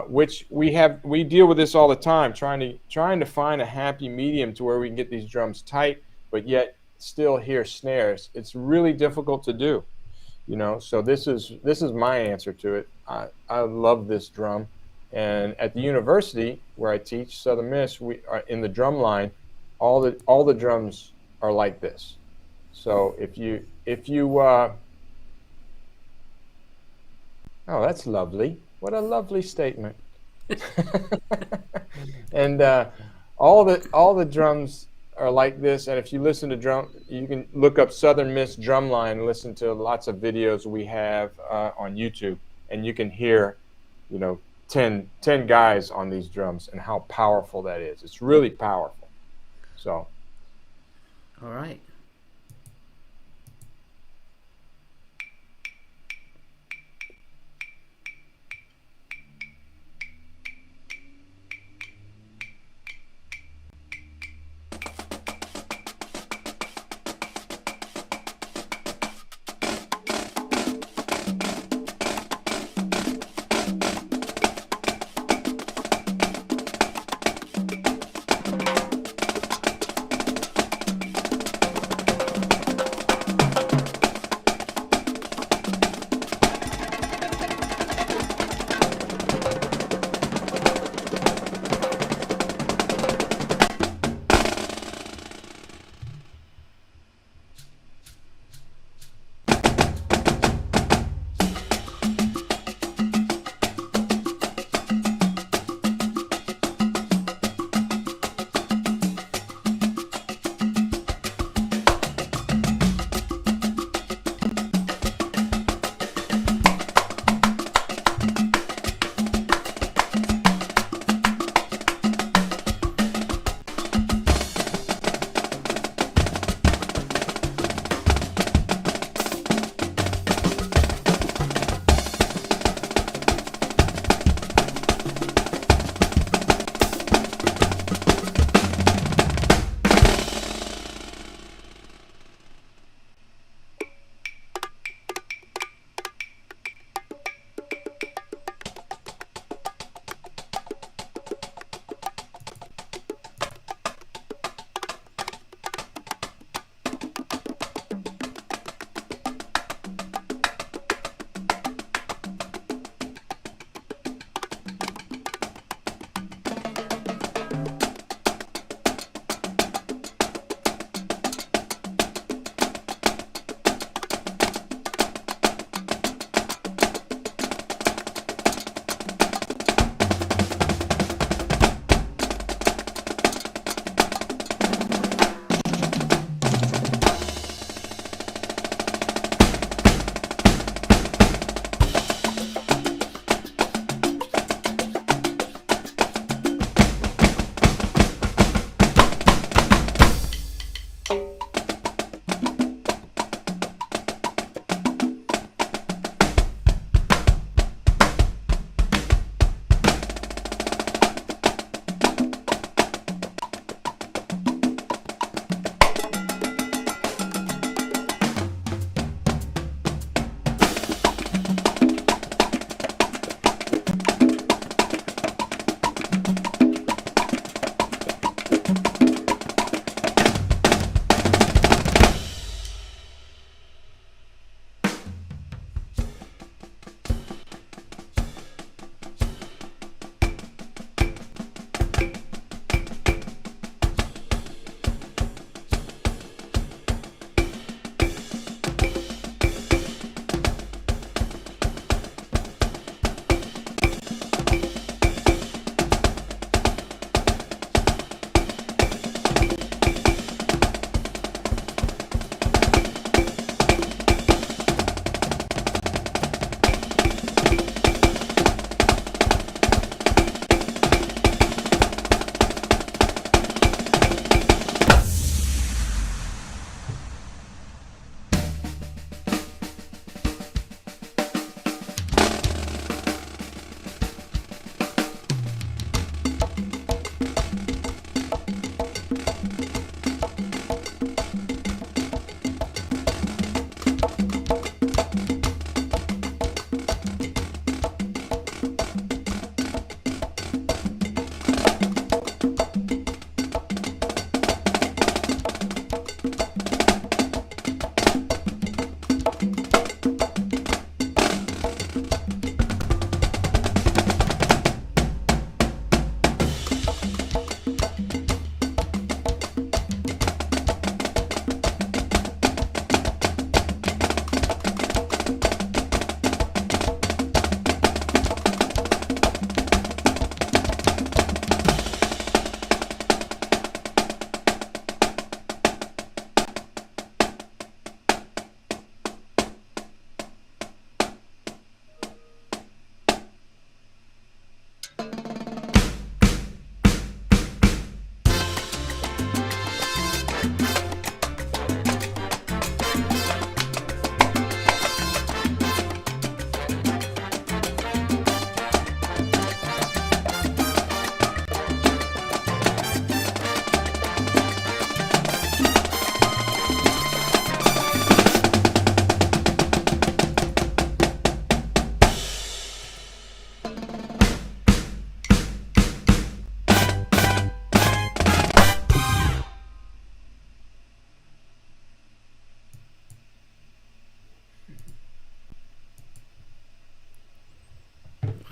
which we deal with this all the time, trying to find a happy medium to where we can get these drums tight, but yet still hear snares. It's really difficult to do, so this is my answer to it. I love this drum. And at the university where I teach, Southern Miss, we are in the drum line, all the drums are like this. So if you oh, that's lovely. What a lovely statement. And all the drums are like this. And if you listen to drum, you can look up Southern Miss Drumline and listen to lots of videos we have on YouTube, and you can hear, 10 guys on these drums and how powerful that is. It's really powerful. So, all right.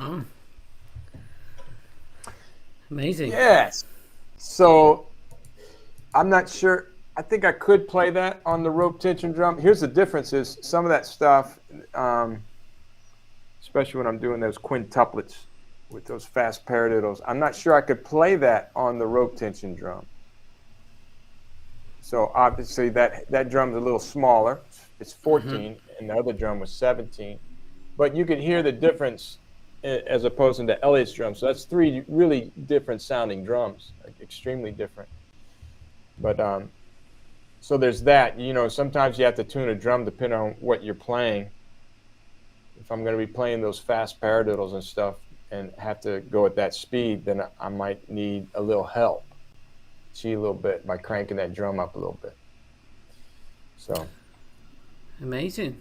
Oh. Amazing. Yes. So I'm not sure. I think I could play that on the rope tension drum. Here's the difference: is some of that stuff, especially when I'm doing those quintuplets with those fast paradiddles, I'm not sure I could play that on the rope tension drum. So obviously that drum's a little smaller. It's 14, and the other drum was 17. But you could hear the difference as opposed to Elliot's drum. So that's three really different sounding drums, like extremely different. But so there's that. You know, sometimes you have to tune a drum depending on what you're playing. If I'm going to be playing those fast paradiddles and stuff and have to go at that speed, then I might need a little help. See a little bit by cranking that drum up a little bit. So amazing,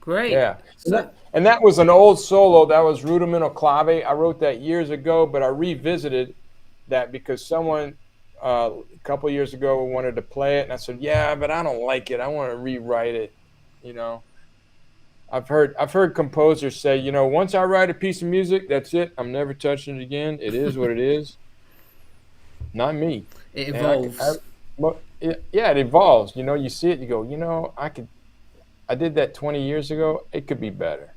great. Yeah, and that was an old solo. That was Rudimental Clave. I wrote that years ago, but I revisited that because someone a couple of years ago wanted to play it, and I said, "Yeah, but I don't like it. I want to rewrite it." You know, I've heard composers say, you know, once I write a piece of music, that's it. I'm never touching it again. It is what it is. Not me. It evolves. Yeah, it evolves. You know, you see it, you go, you know, I did that 20 years ago. It could be better.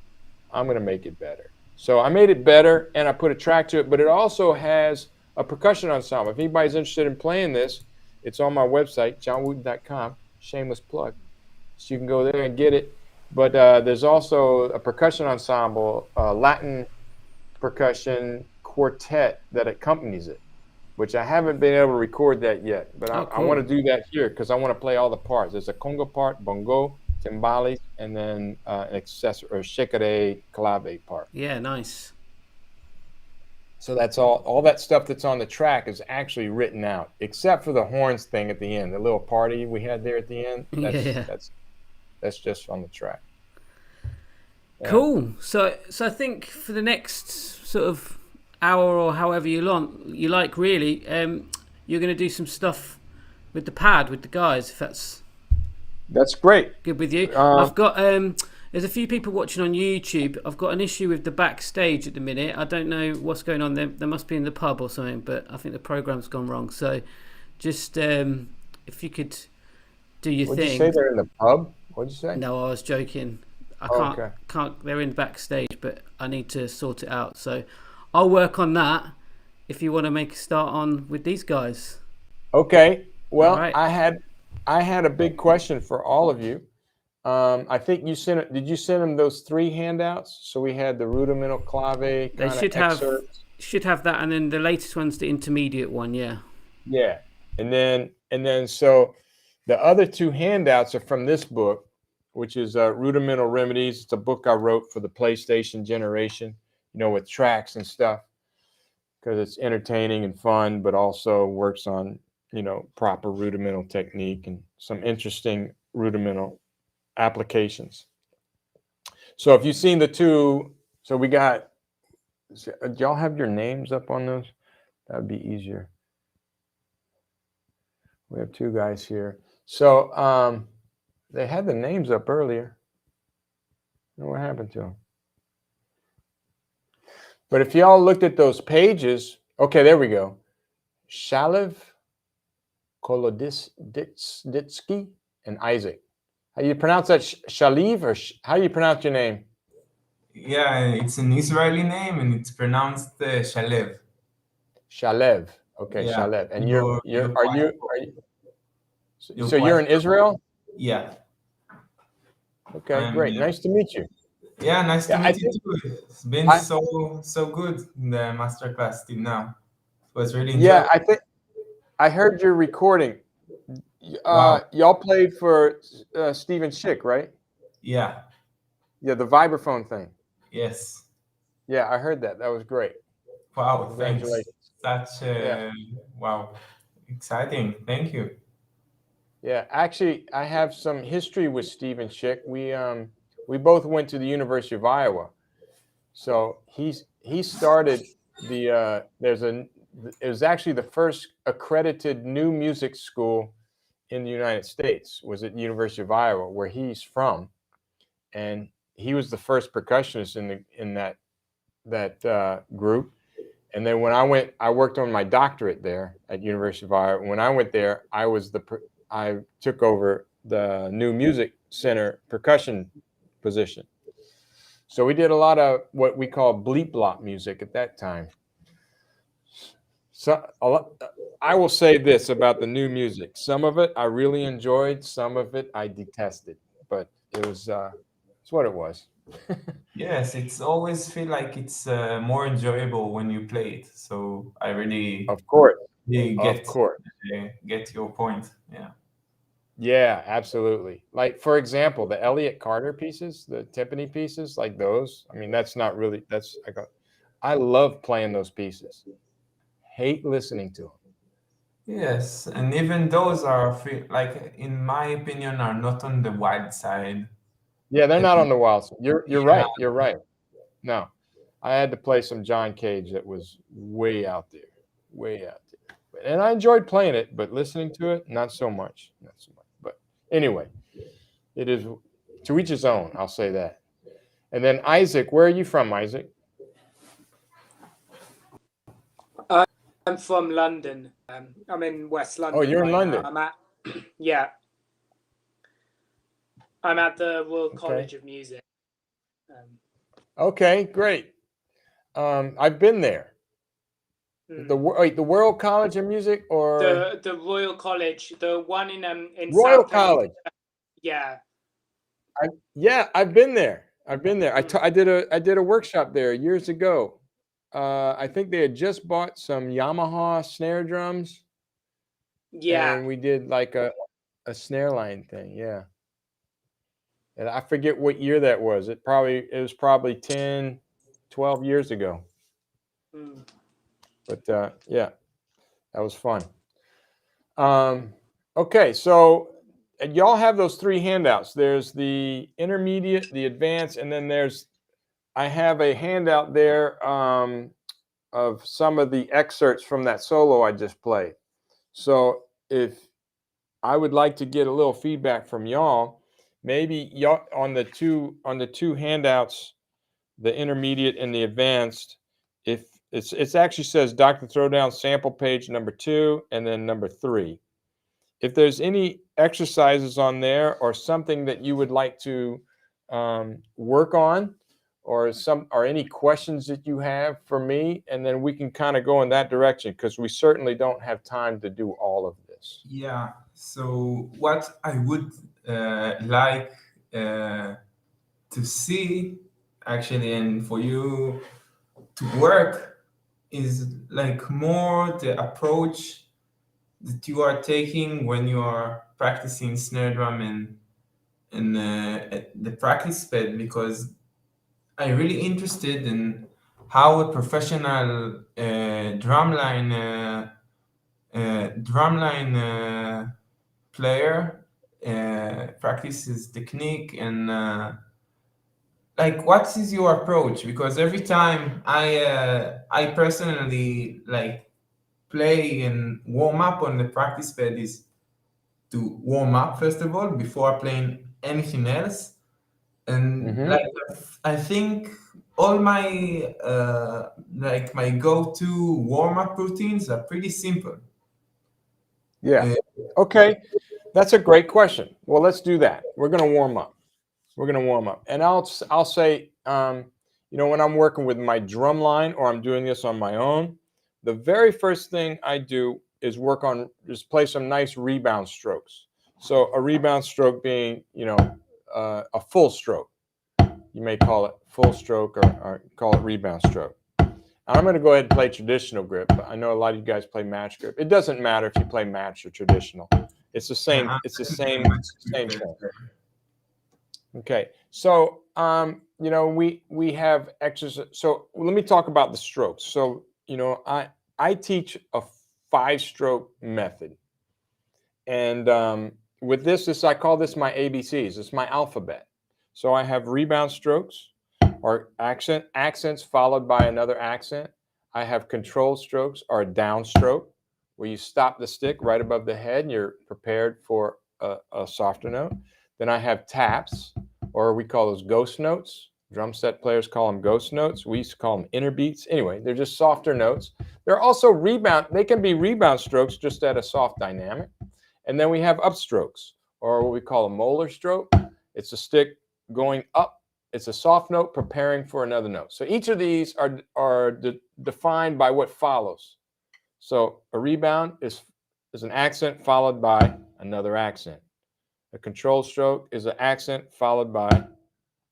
I'm going to make it better. So I made it better, and I put a track to it, but it also has a percussion ensemble. If anybody's interested in playing this, it's on my website, johnwooton.com, shameless plug. So you can go there and get it. But there's also a percussion ensemble, Latin percussion quartet that accompanies it, which I haven't been able to record that yet. But I want to do that here because I want to play all the parts. There's a conga part, bongo, timbales, and then an accessory or shekere clave part. Yeah, nice. So that's all that stuff that's on the track is actually written out, except for the horns thing at the end, the little party we had there at the end. That's just on the track. Yeah. Cool. So I think for the next sort of hour or however you like really, you're going to do some stuff with the pad with the guys, if that's great. Good with you. I've got there's a few people watching on YouTube. I've got an issue with the backstage at the minute. I don't know what's going on there. They must be in the pub or something, but I think the program's gone wrong. So just if you could do your thing. Did you say they're in the pub? What'd you say? No, I was joking. I can't. They're in backstage, but I need to sort it out. So I'll work on that. If you want to make a start on with these guys. Okay. Well, right. I had a big question for all of you. I think you sent it. Did you send them those 3 handouts? So we had the Rudimental Clave. They should have that, and then the latest one's the intermediate one. Yeah. Yeah, and then so the other 2 handouts are from this book, which is Rudimental Remedies. It's a book I wrote for the PlayStation generation, you know, with tracks and stuff, because it's entertaining and fun, but also works on, you know, proper rudimental technique and some interesting rudimental applications. So if you've seen the 2, so we got, do y'all have your names up on those? That would be easier. We have 2 guys here. So they had the names up earlier. I don't know what happened to them. But if y'all looked at those pages, okay, there we go. Shalev, Koloditsky, and Isaac. How do you pronounce that? Shalev, or how do you pronounce your name? Yeah, it's an Israeli name, and it's pronounced Shalev. Shalev. Okay, yeah. Shalev. And you're in Israel? Yeah. Okay, great. Nice to meet you. Yeah, nice to meet you too. It's been so good in the masterclass till now. It was really enjoyable. Yeah, I think I heard your recording. Wow. Y'all played for Stephen Schick, right? Yeah. Yeah, the vibraphone thing. Yes. Yeah, I heard that. That was great. Wow, Congratulations. Thanks. Wow, exciting. Thank you. Yeah, actually, I have some history with Stephen Schick. We both went to the University of Iowa. So he started the it was actually the first accredited new music school in the United States, was at the University of Iowa, where he's from, and he was the first percussionist in that group. And then when I worked on my doctorate there at University of Iowa. When I went there, I took over the new music center percussion position. So we did a lot of what we call bleep blop music at that time. So I will say this about the new music. Some of it I really enjoyed. Some of it I detested. But it's what it was. Yes, it's always feel like it's more enjoyable when you play it. So I really, of course, get your point. Yeah. Yeah, absolutely. Like, for example, the Elliott Carter pieces, the timpani pieces, like those. I mean, I love playing those pieces. Hate listening to them. Yes, and even those are like, in my opinion, are not on the wild side. Yeah, they're not on the wild side. You're right. Yeah. You're right. No, I had to play some John Cage that was way out there, way out there. And I enjoyed playing it, but listening to it, not so much. Not so much. But anyway, it is to each his own. I'll say that. And then Isaac, where are you from, Isaac? I'm from London. I'm in West London. Oh, you're in London. I'm at the Royal College of Music. Okay, great. I've been there. The Royal College of Music, or the Royal College, the one in Royal South College. Yeah. I've been there. I did a workshop there years ago. I think they had just bought some Yamaha snare drums. Yeah. And we did like a snare line thing. Yeah. And I forget what year that was. It was probably 10, 12 years ago. But yeah, that was fun. Okay, so y'all have those 3 handouts. There's the intermediate, the advanced, and then I have a handout there of some of the excerpts from that solo I just played. So if I would like to get a little feedback from y'all, maybe y'all on the two handouts, the intermediate and the advanced, if it actually says Dr. Throwdown sample page number 2 and then number 3. If there's any exercises on there or something that you would like to work on, or any questions that you have for me, and then we can kind of go in that direction, because we certainly don't have time to do all of this. Yeah. So what I would like to see, actually, and for you to work, is like more the approach that you are taking when you are practicing snare drum and the practice pad, because I'm really interested in how a professional drumline player practices technique, and like, what is your approach? Because every time I personally like play and warm up on the practice pad is to warm up first of all before playing anything else. And like, I think all my like my go-to warm-up routines are pretty simple. Yeah. Okay. That's a great question. Well, let's do that. We're going to warm up. And I'll say, when I'm working with my drum line or I'm doing this on my own, the very first thing I do is just play some nice rebound strokes. So a rebound stroke being, a full stroke. You may call it full stroke or call it rebound stroke. I'm going to go ahead and play traditional grip. I know a lot of you guys play match grip. It doesn't matter if you play match or traditional. It's the same. It's the same thing. Okay. So, we have exercise. So let me talk about the strokes. So, I teach a 5-stroke method. And with this, I call this my ABCs. It's my alphabet. So I have rebound strokes, or accents followed by another accent. I have control strokes, or a downstroke, where you stop the stick right above the head and you're prepared for a softer note. Then I have taps, or we call those ghost notes, Drum set players call them ghost notes. We used to call them inner beats. Anyway, they're just softer notes. They're also rebound. They can be rebound strokes just at a soft dynamic. And then we have upstrokes, or what we call a molar stroke. It's a stick going up. It's a soft note preparing for another note. So each of these are defined by what follows. So a rebound is an accent followed by another accent. A control stroke is an accent followed by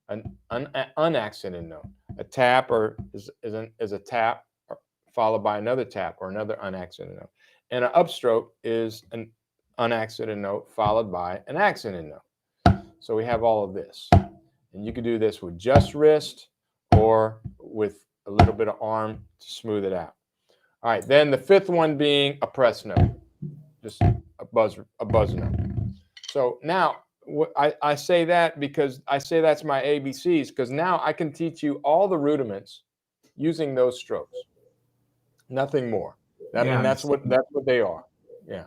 an unaccented note. A tap is a tap followed by another tap or another unaccented note. And an upstroke is an unaccented note followed by an accented note. So we have all of this. And you can do this with just wrist or with a little bit of arm to smooth it out. All right, then the fifth one being a press note, just a buzz note. So now I say that because I say that's my ABCs, because now I can teach you all the rudiments using those strokes. Nothing more. I mean, that's what they are. Yeah.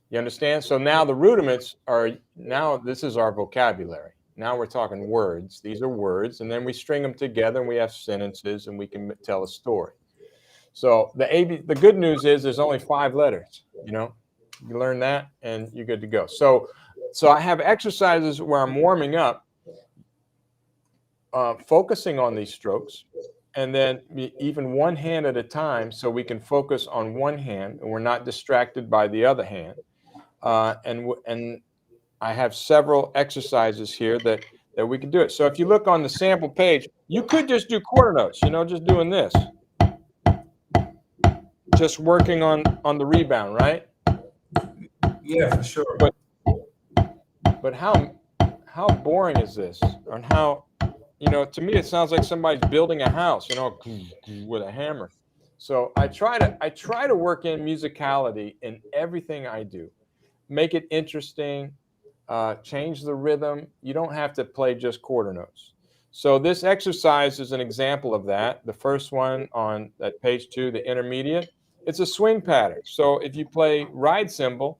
You understand? So now the rudiments are, now this is our vocabulary. Now we're talking words. These are words, and then we string them together and we have sentences and we can tell a story. So the good news is there's only 5 letters, you know. You learn that and you're good to go. So I have exercises where I'm warming up, focusing on these strokes, and then even one hand at a time so we can focus on one hand and we're not distracted by the other hand. And I have several exercises here that we can do it. So if you look on the sample page, you could just do quarter notes, you know, just doing this. Just working on the rebound, right? Yeah, for sure. But how boring is this? And how, you know, to me it sounds like somebody's building a house, you know, with a hammer. So I try to work in musicality in everything I do. Make it interesting, change the rhythm. You don't have to play just quarter notes. So this exercise is an example of that. The first one on that page 2, the intermediate, it's a swing pattern. So if you play ride cymbal,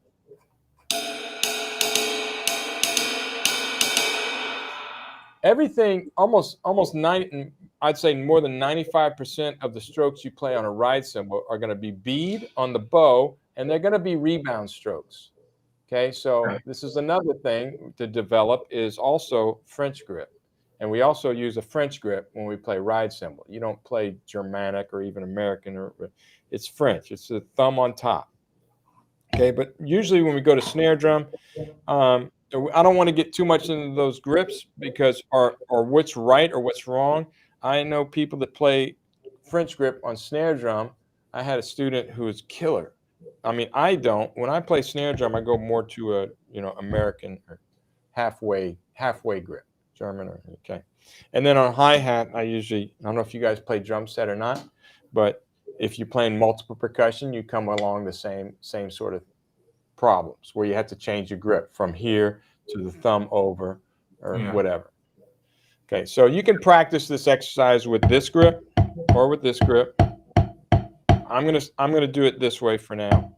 everything, almost 90, I'd say more than 95% of the strokes you play on a ride cymbal are going to be bead on the bow, and they're going to be rebound strokes. Okay, so this is another thing to develop, is also French grip. And we also use a French grip when we play ride cymbal. You don't play Germanic or even American, or it's French. It's the thumb on top. Okay, but usually when we go to snare drum, I don't want to get too much into those grips because or what's right or what's wrong. I know people that play French grip on snare drum. I had a student who was killer. I mean, I don't. When I play snare drum, I go more to a, you know, American or halfway grip, German or okay. And then on hi-hat, I don't know if you guys play drum set or not, but if you're playing multiple percussion, you come along the same sort of problems where you have to change your grip from here to the thumb over or whatever. Okay, so you can practice this exercise with this grip or with this grip. I'm gonna do it this way for now,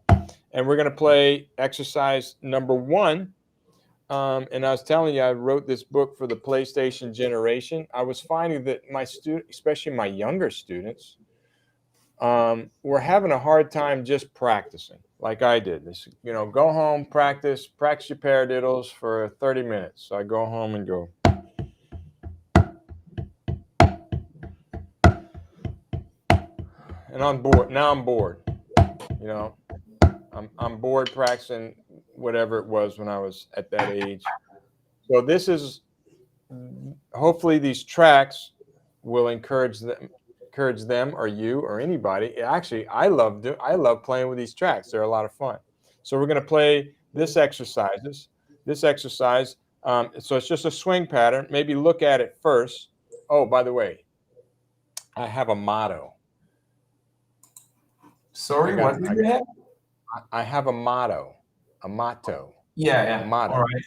and we're gonna play exercise number 1. And I was telling you, I wrote this book for the PlayStation generation. I was finding that my students, especially my younger students, were having a hard time just practicing like I did. This, you know, go home, practice your paradiddles for 30 minutes. So I go home and go. And I'm bored. Now I'm bored. You know, I'm bored practicing whatever it was when I was at that age. So this is, hopefully these tracks will encourage them or you or anybody. Actually, I love playing with these tracks. They're a lot of fun. So we're going to play this exercise. So it's just a swing pattern. Maybe look at it first. Oh, by the way, I have a motto. Sorry, what did you have? I have a motto. Yeah. A motto. All right.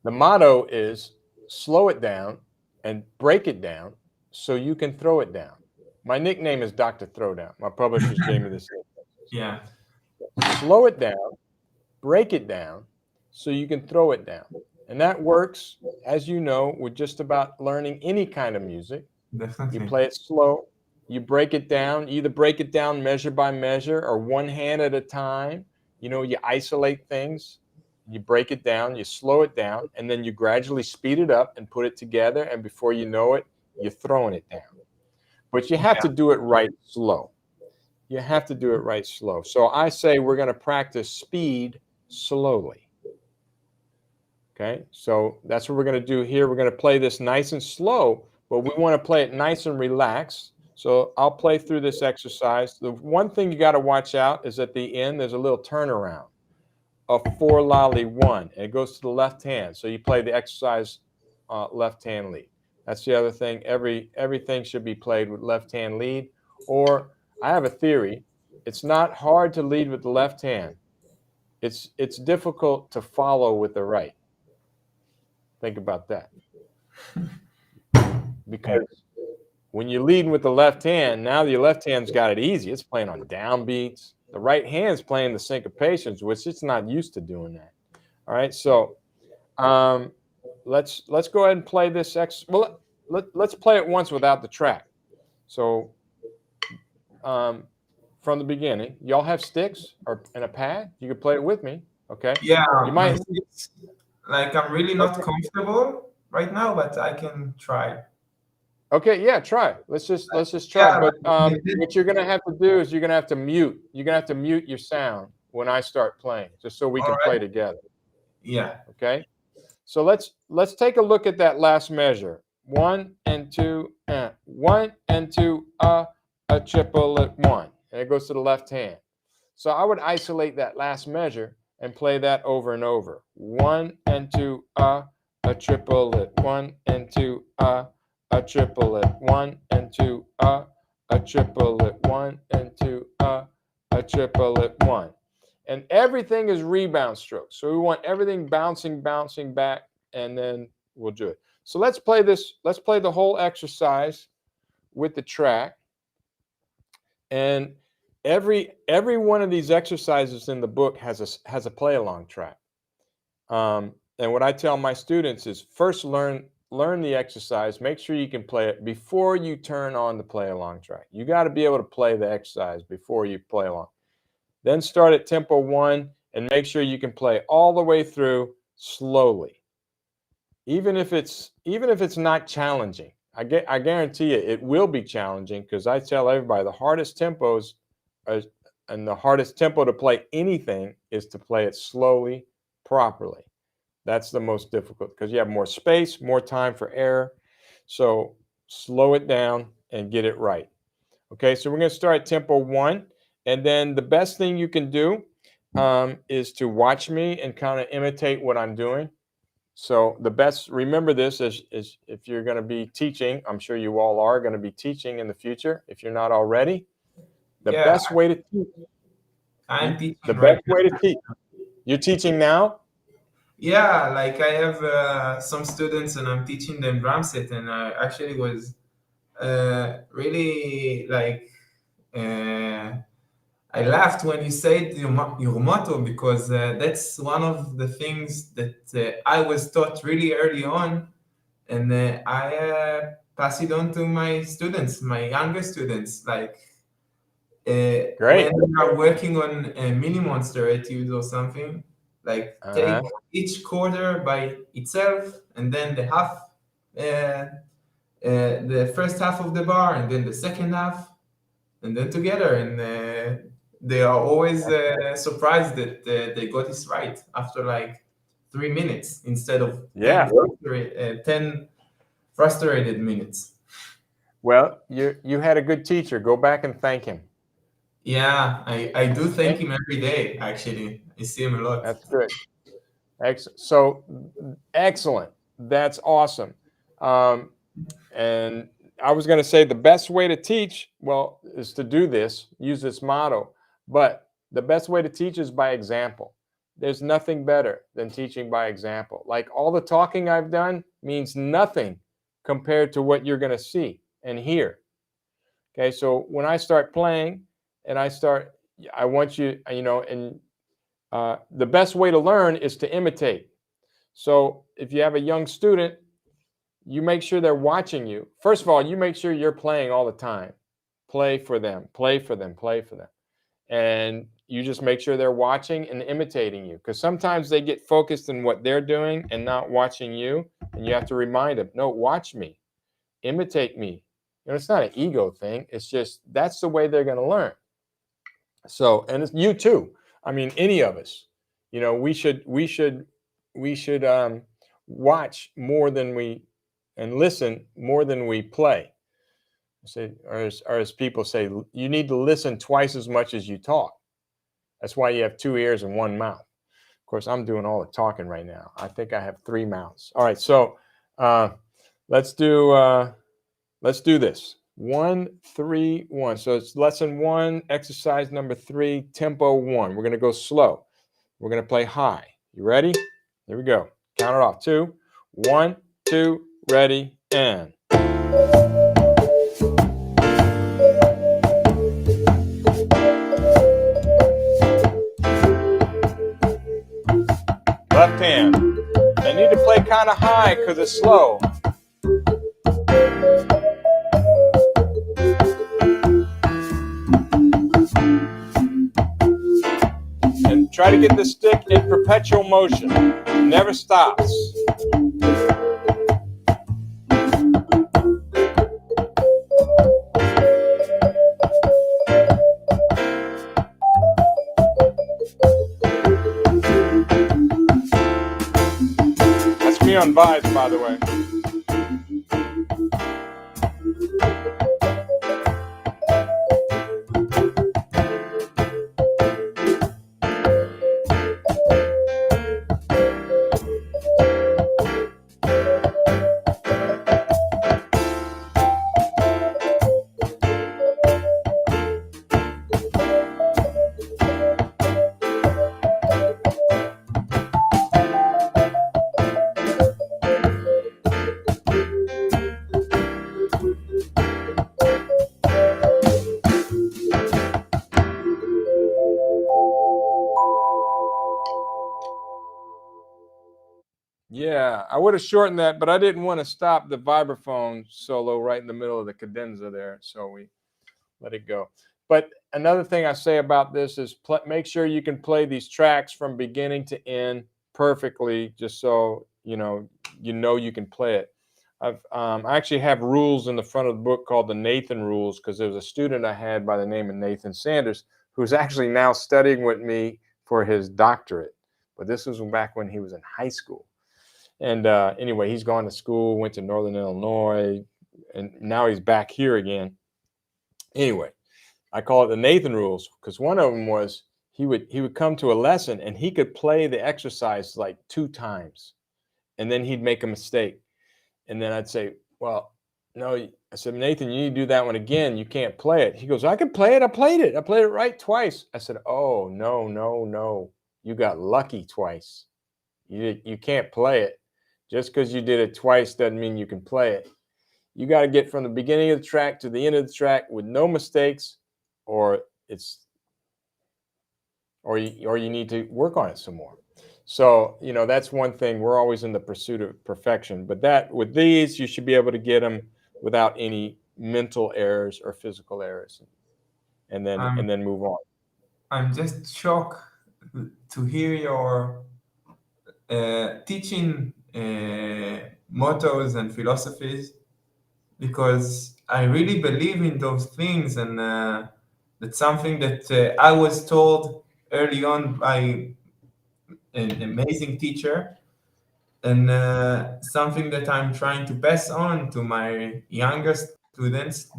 The motto is slow it down and break it down so you can throw it down. My nickname is Dr. Throwdown. My publishers gave me this. Yeah. Slow it down, break it down so you can throw it down. And that works, as you know, with just about learning any kind of music. Definitely. You play it slow. You break it down. You either break it down measure by measure or one hand at a time. You know, you isolate things. You break it down. You slow it down. And then you gradually speed it up and put it together. And before you know it, you're throwing it down. But you have to do it right slow. You have to do it right slow. So I say we're going to practice speed slowly. Okay, so that's what we're going to do here. We're going to play this nice and slow, but we want to play it nice and relaxed. So I'll play through this exercise. The one thing you got to watch out is at the end, there's a little turnaround, a 4-lolly-1, and it goes to the left hand. So you play the exercise left hand lead. That's the other thing. Everything should be played with left hand lead. Or I have a theory. It's not hard to lead with the left hand. It's difficult to follow with the right. Think about that. Because when you're leading with the left hand, now your left hand's got it easy. It's playing on downbeats. The right hand's playing the syncopations, which it's not used to doing that. All right, so let's go ahead and play this. Well, let's play it once without the track. So from the beginning, y'all have sticks and a pad. You can play it with me. Okay. Yeah. You might. Like I'm really not comfortable right now, but I can try. Okay, yeah, try. Let's just try. Yeah, but what you're gonna have to do is you're gonna have to mute. You're gonna have to mute your sound when I start playing, just so we can play together. Yeah. Okay. So let's take a look at that last measure. 1 and 2 and 1 and 2 a triplet 1, and it goes to the left hand. So I would isolate that last measure and play that over and over. 1 and 2 a triplet 1 and 2 a triplet 1 and 2 a triplet 1 and 2 a triplet 1. And everything is rebound strokes. So we want everything bouncing back, and then we'll do it. So let's play this. Let's play the whole exercise with the track. And every one of these exercises in the book has a play along track. And what I tell my students is first learn the exercise. Make sure you can play it before you turn on the play along track. You got to be able to play the exercise before you play along. Then start at tempo 1 and make sure you can play all the way through slowly. Even if it's not challenging. I guarantee you it will be challenging, because I tell everybody the hardest tempos and the hardest tempo to play anything is to play it slowly, properly. That's the most difficult, because you have more space, more time for error. So slow it down and get it right. Okay, so we're going to start at tempo 1. And then the best thing you can do is to watch me and kind of imitate what I'm doing. So the best, remember this, is if you're going to be teaching, I'm sure you all are going to be teaching in the future, if you're not already. The best way to teach. I'm teaching. The best way to teach. You're teaching now? Yeah, like I have some students and I'm teaching them drum set, and I actually was really like I laughed when you said your motto, because that's one of the things that I was taught really early on, and I pass it on to my students, my younger students. Like when we are working on a mini monster etude or something, like take each quarter by itself, and then the half, the first half of the bar, and then the second half, and then together, and they are always surprised that they got this right after like 3 minutes instead of 10 frustrated minutes. Well, you had a good teacher. Go back and thank him. Yeah, I do thank him every day, actually. I see him a lot. That's good. So excellent. That's awesome. And I was going to say the best way to teach, well, is to do this, use this motto. But the best way to teach is by example. There's nothing better than teaching by example. Like all the talking I've done means nothing compared to what you're going to see and hear. Okay, so when I start playing and I want you, and the best way to learn is to imitate. So if you have a young student, you make sure they're watching you. First of all, you make sure you're playing all the time. Play for them, play for them, play for them. And you just make sure they're watching and imitating you, because sometimes they get focused on what they're doing and not watching you. And you have to remind them, no, watch me, imitate me. You know, it's not an ego thing. It's just that's the way they're going to learn. So, and it's you too. I mean, any of us, you know, we should watch more than we and listen more than we play. Or as people say, you need to listen twice as much as you talk. That's why you have 2 ears and 1 mouth. Of course, I'm doing all the talking right now. I think I have 3 mouths. All right, so let's do this. 1, 3, 1. So it's lesson 1, exercise number 3, tempo 1. We're going to go slow. We're going to play high. You ready? Here we go. Count it off. 2, 1, 2, ready, and. Left hand. I need to play kind of high because it's slow. And try to get the stick in perpetual motion. It never stops. On vibes, by the way. Yeah, I would have shortened that, but I didn't want to stop the vibraphone solo right in the middle of the cadenza there, so we let it go. But another thing I say about this is make sure you can play these tracks from beginning to end perfectly, just so you know you can play it. I actually have rules in the front of the book called the Nathan rules, because there was a student I had by the name of Nathan Sanders who's actually now studying with me for his doctorate. But this was back when he was in high school. And anyway, he's gone to school, went to Northern Illinois, and now he's back here again. Anyway, I call it the Nathan rules, because one of them was he would come to a lesson and he could play the exercise like 2 times, and then he'd make a mistake. And then I'd say, well, no, I said, Nathan, you need to do that one again. You can't play it. He goes, I can play it. I played it. I played it right twice. I said, oh, no. You got lucky twice. You can't play it. Just because you did it twice doesn't mean you can play it. You got to get from the beginning of the track to the end of the track with no mistakes, or you need to work on it some more. So, you know, that's one thing. We're always in the pursuit of perfection. But with these, you should be able to get them without any mental errors or physical errors, and then move on. I'm just shocked to hear your teaching mottos and philosophies, because I really believe in those things, and that's something that I was told early on by an amazing teacher, and something that I'm trying to pass on to my younger students,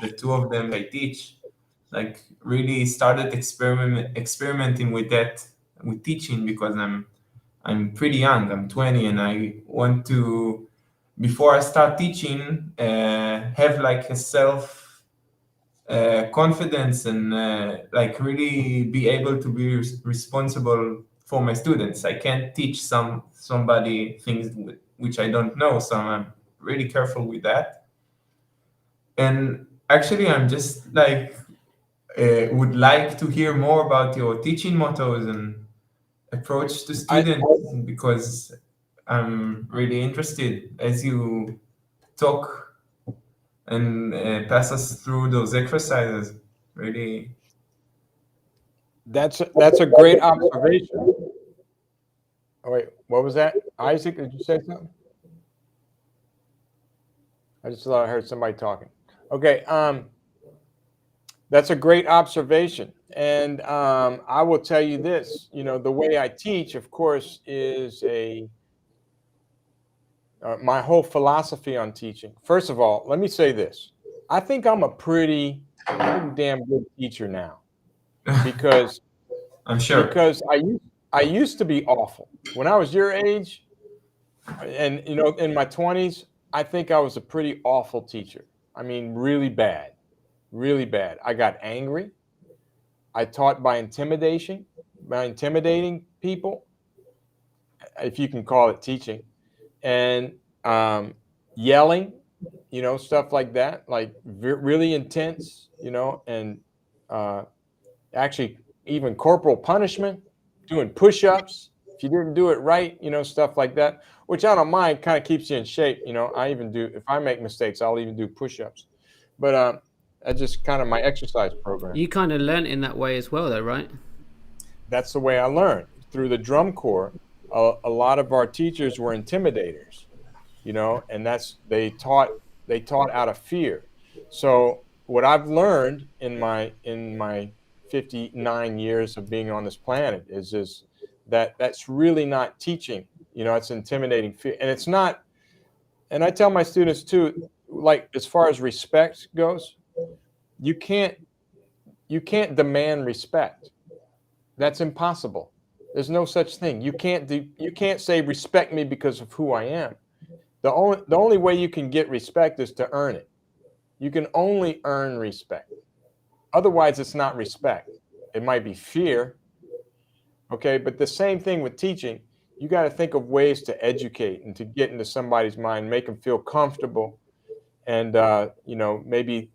the 2 of them I teach, like really started experimenting with that, with teaching, because I'm pretty young. I'm 20, and I want to, before I start teaching, have like a self confidence, and like really be able to be responsible for my students. I can't teach somebody things which I don't know, so I'm really careful with that. And actually, I'm just like would like to hear more about your teaching mottos and approach to students, because I'm really interested as you talk and pass us through those exercises. Really, That's a great observation. Oh wait, what was that? Isaac, did you say something? I just thought I heard somebody talking. Okay, that's a great observation. And I will tell you this, the way I teach, of course, is my whole philosophy on teaching. First of all, let me say this. I think I'm a pretty damn good teacher now because I'm sure. I used to be awful. When I was your age and, in my 20s, I think I was a pretty awful teacher. I mean, really bad, really bad. I got angry. I taught by intimidating people, if you can call it teaching, and yelling, stuff like that, like really intense, and actually even corporal punishment, doing push-ups if you didn't do it right, stuff like that, which I don't mind, kind of keeps you in shape. I even do, if I make mistakes, I'll even do push-ups. But that's just kind of my exercise program. You kind of learned in that way as well, though, right? That's the way I learned. Through the drum corps, a lot of our teachers were intimidators, and they taught out of fear. So what I've learned in my 59 years of being on this planet is that's really not teaching. It's intimidating fear, and it's not. And I tell my students too, like as far as respect goes, you can't demand respect. That's impossible. There's no such thing. You can't say respect me because of who I am. The only way you can get respect is to earn it. You can only earn respect. Otherwise, it's not respect. It might be fear. Okay, but the same thing with teaching. You got to think of ways to educate and to get into somebody's mind, make them feel comfortable, and maybe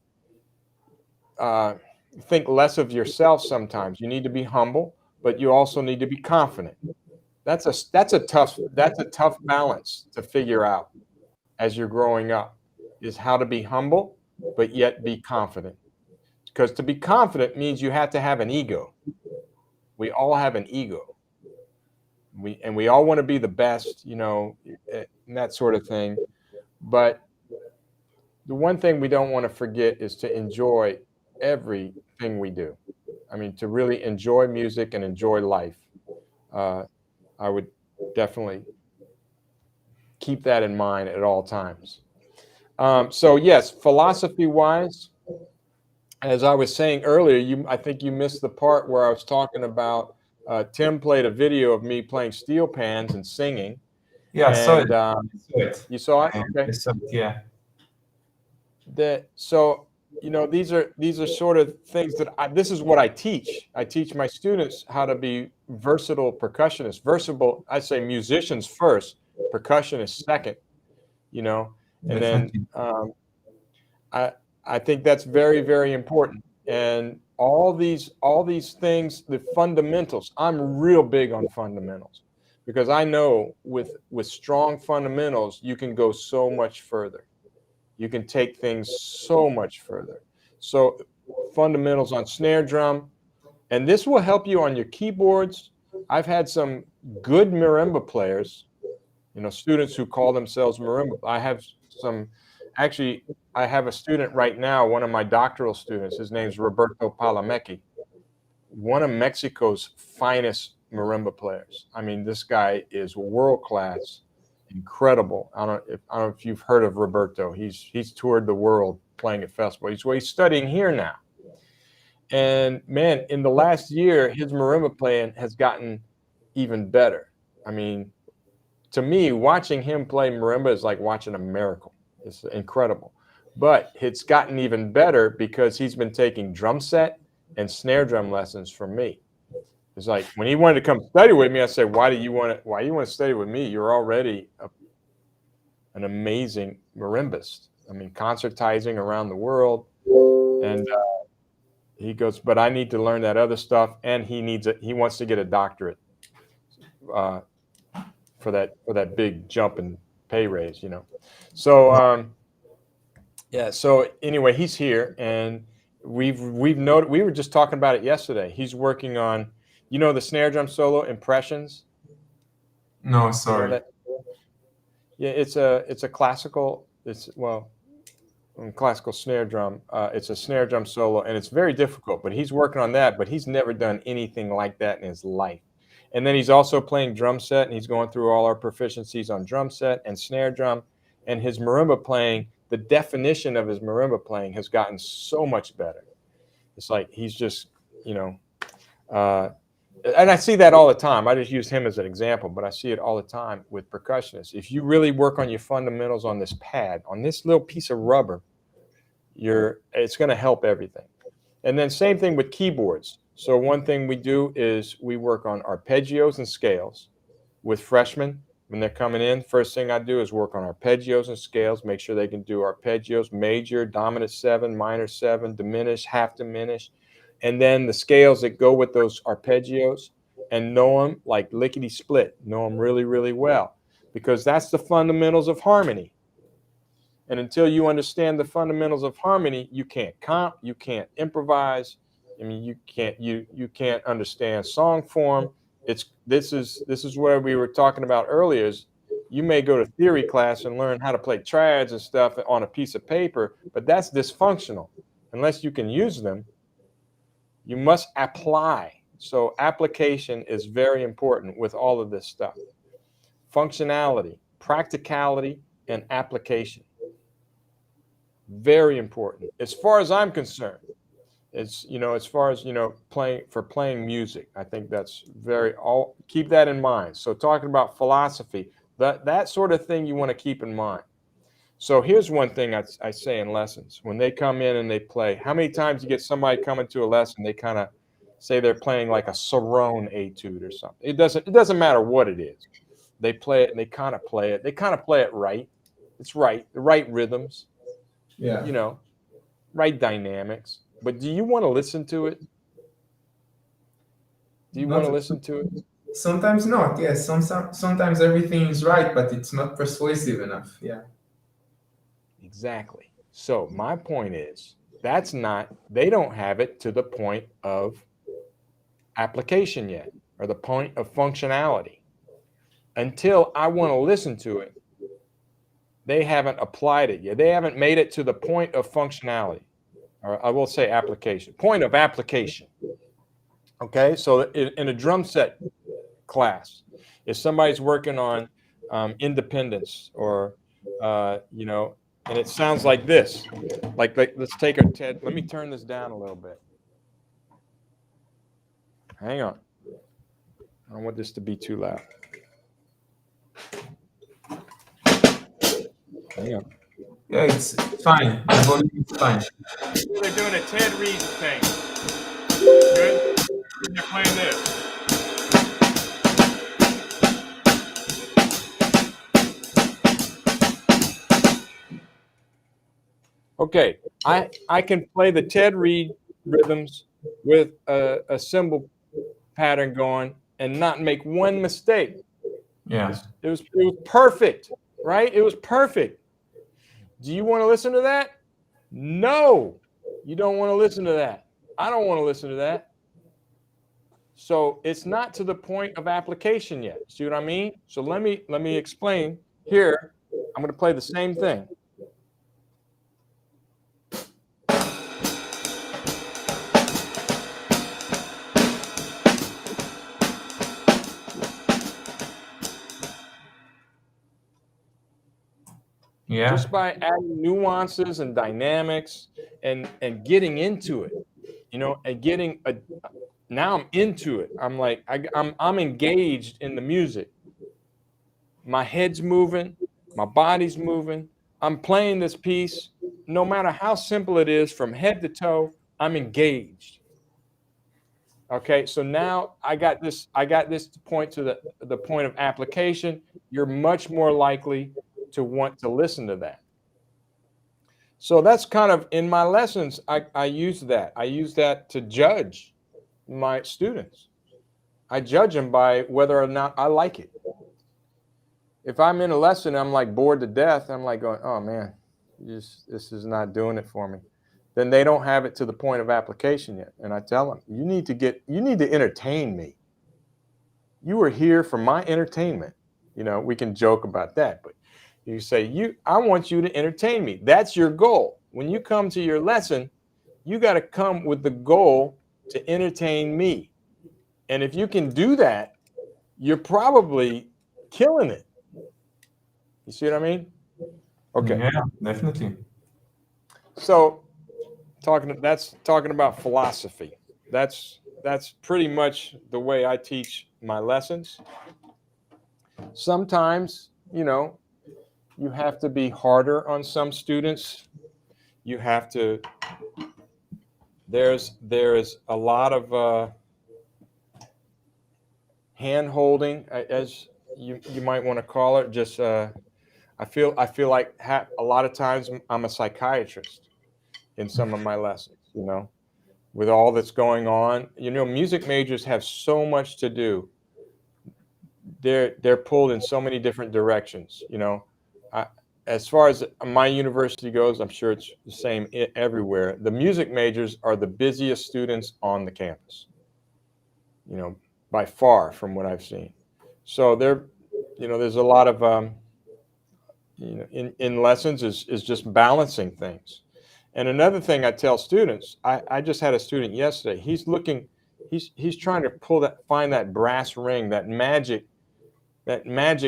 think less of yourself. Sometimes you need to be humble, but you also need to be confident. That's a tough balance to figure out as you're growing up, is how to be humble but yet be confident. Because to be confident means you have to have an ego. We all have an ego. We all want to be the best, and that sort of thing. But the one thing we don't want to forget is to enjoy everything we do. I mean, to really enjoy music and enjoy life. I would definitely keep that in mind at all times. So yes, philosophy-wise, as I was saying earlier, I think you missed the part where I was talking about Tim played a video of me playing steel pans and singing. Yeah, I saw it. You saw it? Okay. I saw it, yeah. So these are sort of things that this is what I teach. I teach my students how to be versatile percussionists. Versatile, I say musicians first, percussionists second. And then I think that's very, very important. And all these things, the fundamentals. I'm real big on fundamentals because I know with strong fundamentals you can go so much further. You can take things so much further. So fundamentals on snare drum, and this will help you on your keyboards. I've had some good marimba players, students who call themselves marimba. I have a student right now, one of my doctoral students. His name's Roberto Palamecki, one of Mexico's finest marimba players. I mean, this guy is world class. Incredible. I don't know if you've heard of Roberto. He's toured the world playing at festivals. He's studying here now. And man, in the last year, his marimba playing has gotten even better. I mean, to me, watching him play marimba is like watching a miracle. It's incredible. But it's gotten even better because he's been taking drum set and snare drum lessons from me. It's like when he wanted to come study with me, I said, why do you want to study with me? You're already an amazing marimbist. I mean, concertizing around the world. And he goes, but I need to learn that other stuff. And he wants to get a doctorate for that big jump and pay raise, you know. So yeah. So anyway, he's here, and we've noted. We were just talking about it yesterday. He's working on, you know, the snare drum solo Impressions. No, You know sorry. that? Yeah, it's a classical. It's classical snare drum. It's a snare drum solo, and it's very difficult. But he's working on that. But he's never done anything like that in his life. And then he's also playing drum set, and he's going through all our proficiencies on drum set and snare drum. And his marimba playing, the definition of his marimba playing has gotten so much better. It's like he's just, you know, and I see that all the time. I just use him as an example, but I see it all the time with percussionists. If you really work on your fundamentals on this pad, on this little piece of rubber, it's going to help everything. And then same thing with keyboards. So one thing we do is we work on arpeggios and scales with freshmen when they're coming in. First thing I do is work on arpeggios and scales, make sure they can do arpeggios, major, dominant 7, minor 7, diminished, half diminished, and then the scales that go with those arpeggios, and know them like lickety split, know them really, really well, because that's the fundamentals of harmony. And until you understand the fundamentals of harmony, you can't comp, you can't improvise. I mean, you can't understand song form. This is where we were talking about earlier. Is you may go to theory class and learn how to play triads and stuff on a piece of paper, but that's dysfunctional. Unless you can use them, you must apply. So application is very important with all of this stuff. Functionality, practicality, and application. Very important. As far as I'm concerned, it's, you know, as far as, you know, playing music, I think that's keep that in mind. So talking about philosophy, that sort of thing you want to keep in mind. So here's one thing I say in lessons. When they come in and they play, how many times you get somebody coming to a lesson, they kind of say they're playing like a Cerrone etude or something. It doesn't matter what it is. They play it and they kind of play it. They kind of play it right. It's right. The right rhythms. Yeah. You know, right dynamics. But do you want to listen to it? Do you want to listen to it? Sometimes not. Yes. Sometimes everything is right, but it's not persuasive enough. Yeah. Exactly. So my point is, they don't have it to the point of application yet, or the point of functionality. Until I want to listen to it, they haven't applied it yet. They haven't made it to the point of functionality, or I will say application, point of application. Okay, so in a drum set class, if somebody's working on independence, or you know, and it sounds like this, like let's take a Ted. Let me turn this down a little bit. Hang on, I don't want this to be too loud. Hang on. Yeah, it's fine. The volume is fine. They're doing a Ted Reed thing. Good. They're playing this. Okay, I can play the Ted Reed rhythms with a cymbal pattern going and not make one mistake. Yeah. It was perfect, right? It was perfect. Do you want to listen to that? No, you don't want to listen to that. I don't want to listen to that. So it's not to the point of application yet. See what I mean? So let me explain here. I'm going to play the same thing. Yeah. Just by adding nuances and dynamics and getting into it, you know, and now I'm into it. I'm like, I'm engaged in the music. My head's moving, my body's moving. I'm playing this piece, no matter how simple it is, from head to toe, I'm engaged. Okay, so now I got this to point to the point of application. You're much more likely to want to listen to that. So that's kind of, in my lessons, I use that. I use that to judge my students. I judge them by whether or not I like it. if I'm in a lesson, I'm like bored to death. I'm like going, oh man, this is not doing it for me. Then they don't have it to the point of application yet. And I tell them, you need to entertain me. You are here for my entertainment. You know, we can joke about that, but you say, I want you to entertain me. That's your goal. When you come to your lesson, you got to come with the goal to entertain me. And if you can do that, you're probably killing it. You see what I mean? Okay. Yeah, definitely. So that's talking about philosophy. That's pretty much the way I teach my lessons. Sometimes, you know, you have to be harder on some students. You have to, there's a lot of hand holding, as you might want to call it. Just I feel like a lot of times I'm a psychiatrist in some of my lessons, you know, with all that's going on. You know, music majors have so much to do. They're pulled in so many different directions, you know. As far as my university goes, I'm sure it's the same everywhere. The music majors are the busiest students on the campus, you know, by far from what I've seen. So there's a lot of, you know, in lessons is just balancing things. And another thing I tell students, I just had a student yesterday. He's trying to find that brass ring, that magic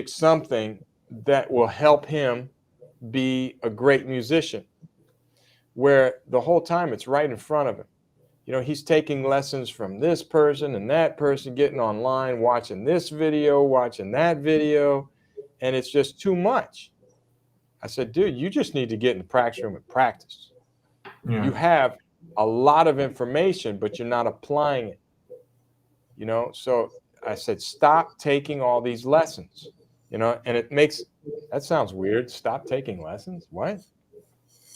something that will help him be a great musician, where the whole time it's right in front of him. You know, he's taking lessons from this person and that person, getting online, watching this video, watching that video, and it's just too much. I said, dude, you just need to get in the practice room and practice. Yeah. You have a lot of information, but you're not applying it. You know, so I said, stop taking all these lessons. You know, and that sounds weird. Stop taking lessons? What?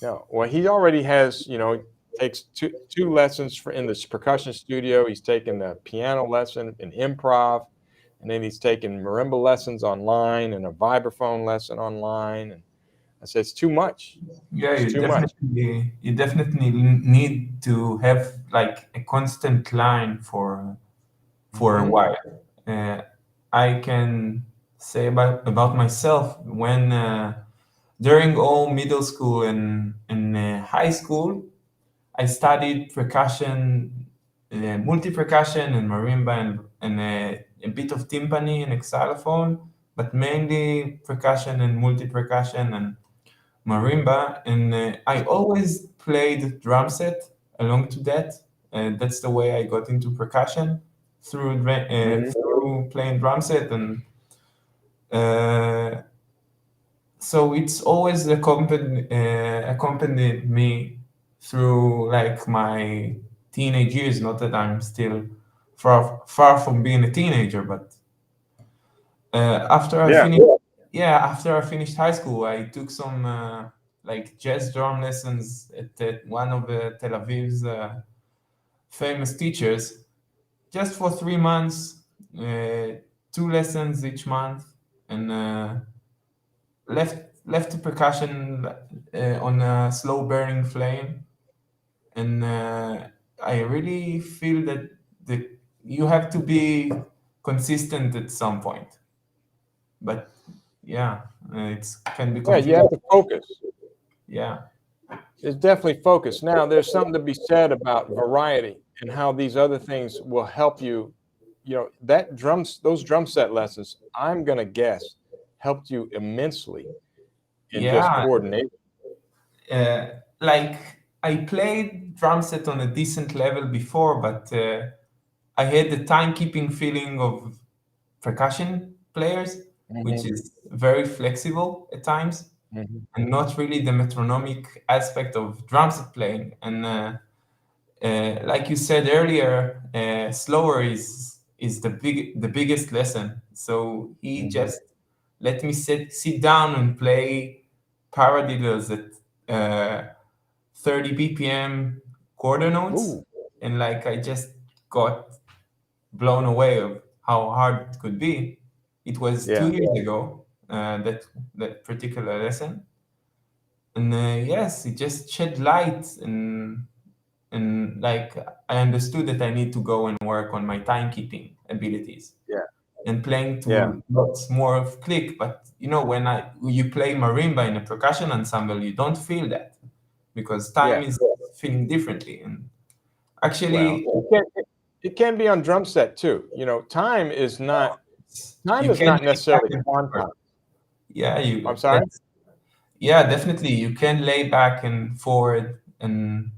No. Well, he already has, you know, takes two lessons in this percussion studio. He's taken a piano lesson, an improv, and then he's taken marimba lessons online and a vibraphone lesson online. And I said, it's too much. Yeah, you definitely need to have like a constant line for a while. I can say about myself, when during all middle school and high school, I studied percussion, multi-percussion and marimba and a bit of timpani and xylophone, but mainly percussion and multi-percussion and marimba. And I always played drum set along to that. And that's the way I got into percussion, through playing drum set. And so it's always accompanied me through like my teenage years. Not that I'm still far from being a teenager, but after I finished high school, I took some like jazz drum lessons at one of Tel Aviv's famous teachers, just for 3 months, 2 lessons each month, and left the percussion on a slow burning flame. And I really feel that you have to be consistent at some point. But yeah, it can be confusing. Yeah, you have to focus. Yeah. It's definitely focus. Now, there's something to be said about variety and how these other things will help you. You know, those drum set lessons, I'm going to guess, helped you immensely in just coordination. Like, I played drum set on a decent level before, but I had the timekeeping feeling of percussion players, which is very flexible at times, and not really the metronomic aspect of drum set playing. And like you said earlier, slower is the biggest lesson. So he just let me sit down and play paradiddles at 30 BPM quarter notes. Ooh. And like I just got blown away of how hard it could be. It was 2 years ago, that particular lesson. And yes, it just shed light, and like I understood that I need to go and work on my timekeeping abilities. Yeah. And playing to Yeah. lots more of click. But you know, when you play marimba in a percussion ensemble, you don't feel that because time is feeling differently. And actually, it can be on drum set too. You know, time is not you can not necessarily quantum. Yeah, I'm sorry. Yeah, definitely. You can lay back and forward, and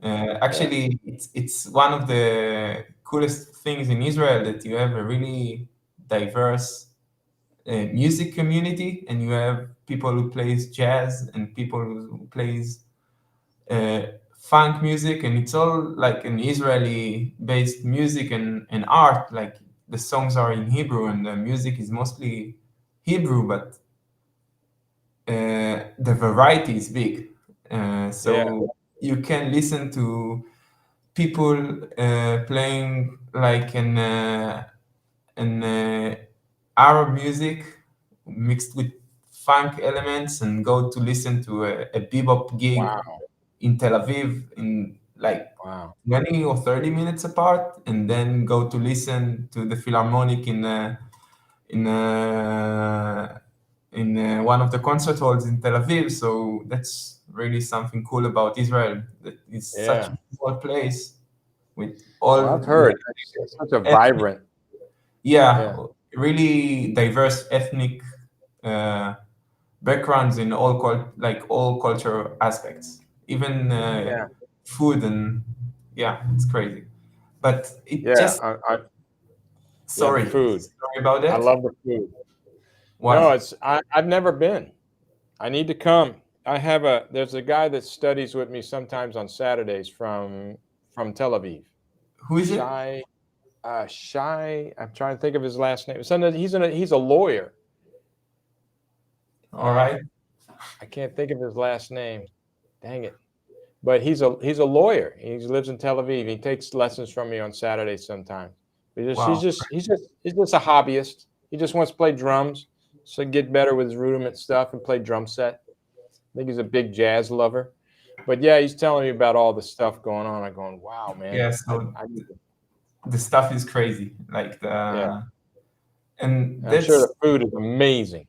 actually, it's one of the coolest things in Israel that you have a really diverse music community, and you have people who plays jazz and people who plays funk music, and it's all like an Israeli-based music and art. Like the songs are in Hebrew and the music is mostly Hebrew, but the variety is big. So you can listen to people playing like an Arab music mixed with funk elements, and go to listen to a bebop gig in Tel Aviv in like 20 or 30 minutes apart, and then go to listen to the Philharmonic in one of the concert halls in Tel Aviv. So that's really something cool about Israel. That it's such a small place with all. I've heard it's such a vibrant. Really diverse ethnic backgrounds in all cultural aspects, even food, and it's crazy. But it just sorry about that. I love the food. What? No, I've never been. I need to come. There's a guy that studies with me sometimes on Saturdays from Tel Aviv. Who is Shai? I'm trying to think of his last name. He's a lawyer. All right. I can't think of his last name. Dang it. But he's a lawyer. He lives in Tel Aviv. He takes lessons from me on Saturdays sometimes. He's just a hobbyist. He just wants to play drums, so get better with his rudiment stuff and play drum set. I think he's a big jazz lover. But yeah, he's telling me about all the stuff going on. I'm going, wow, man. Yeah, so the stuff is crazy. Like and I'm sure the food is amazing.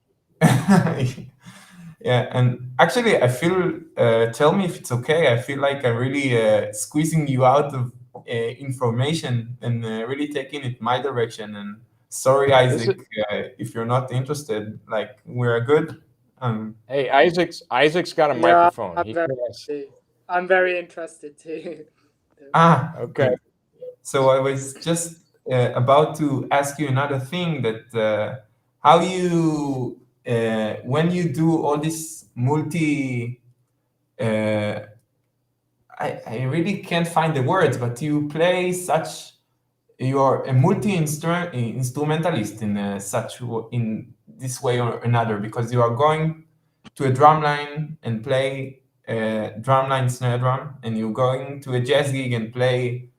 Yeah, and actually, I feel. Tell me if it's okay. I feel like I'm really squeezing you out of information and really taking it my direction. And sorry, Isaac, if you're not interested. Like we're good. Hey, Isaac's got a microphone. I'm very interested too. Okay. So I was just about to ask you another thing, that how you when you do all this I really can't find the words, but you play you are a multi-instrumentalist in in this way or another, because you are going to a drum line and play drum line snare drum, and you're going to a jazz gig and play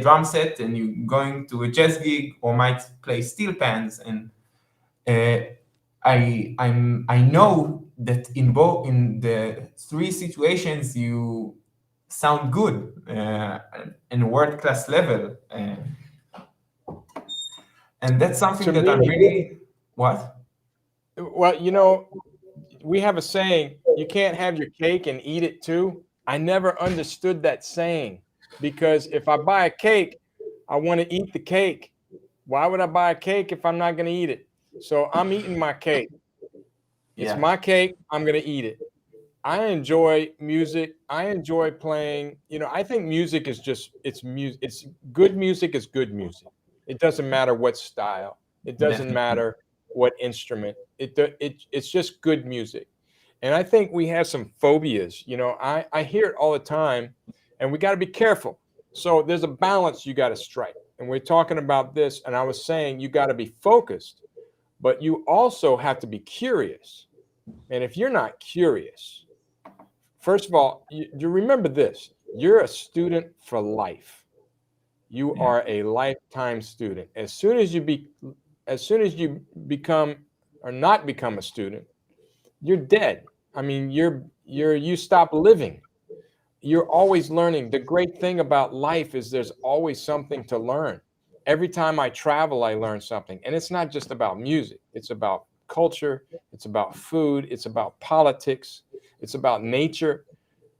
drum set, and you're going to a jazz gig or might play steel pans. And I know that in the three situations you sound good in world-class level, and that's something that I'm really what? Well, you know, we have a saying: you can't have your cake and eat it too. I never understood that saying, because if I buy a cake, I want to eat the cake. Why would I buy a cake if I'm not going to eat it? So I'm eating my cake. It's my cake. I'm going to eat it. I enjoy music. I enjoy playing. You know, I think music is it's music. It's good music is good music. It doesn't matter what style. It doesn't matter what instrument. It's just good music. And I think we have some phobias. You know, I hear it all the time, and we got to be careful. So there's a balance you got to strike. And we're talking about this, and I was saying you got to be focused, but you also have to be curious. And if you're not curious, first of all, you remember this: you're a student for life. You are a lifetime student. As soon as you become or not become a student, you're dead. I mean, you stop living. You're always learning. The great thing about life is there's always something to learn. Every time I travel, I learn something. And it's not just about music. It's about culture. It's about food. It's about politics. It's about nature.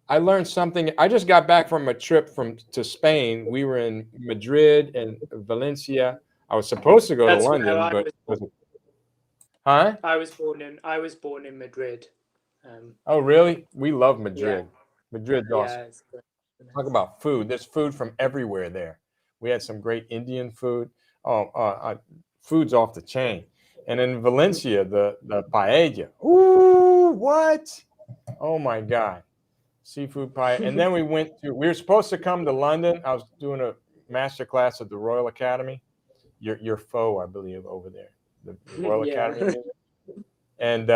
I learned something. I just got back from a trip to Spain. We were in Madrid and Valencia. I was supposed to go to That's where London, I but was. huh? I was born in Madrid. Oh, really? We love Yeah, Madrid. Madrid's awesome. yeah. It's great. Talk about food. There's food from everywhere there. We had some great Indian food. Oh, food's off the chain. And in Valencia, the paella. Ooh, what? Oh my God. Seafood pie. And then we were supposed to come to London. I was doing a master class at the Royal Academy. Your foe, I believe, over there. The Royal Academy of Yeah. Music. And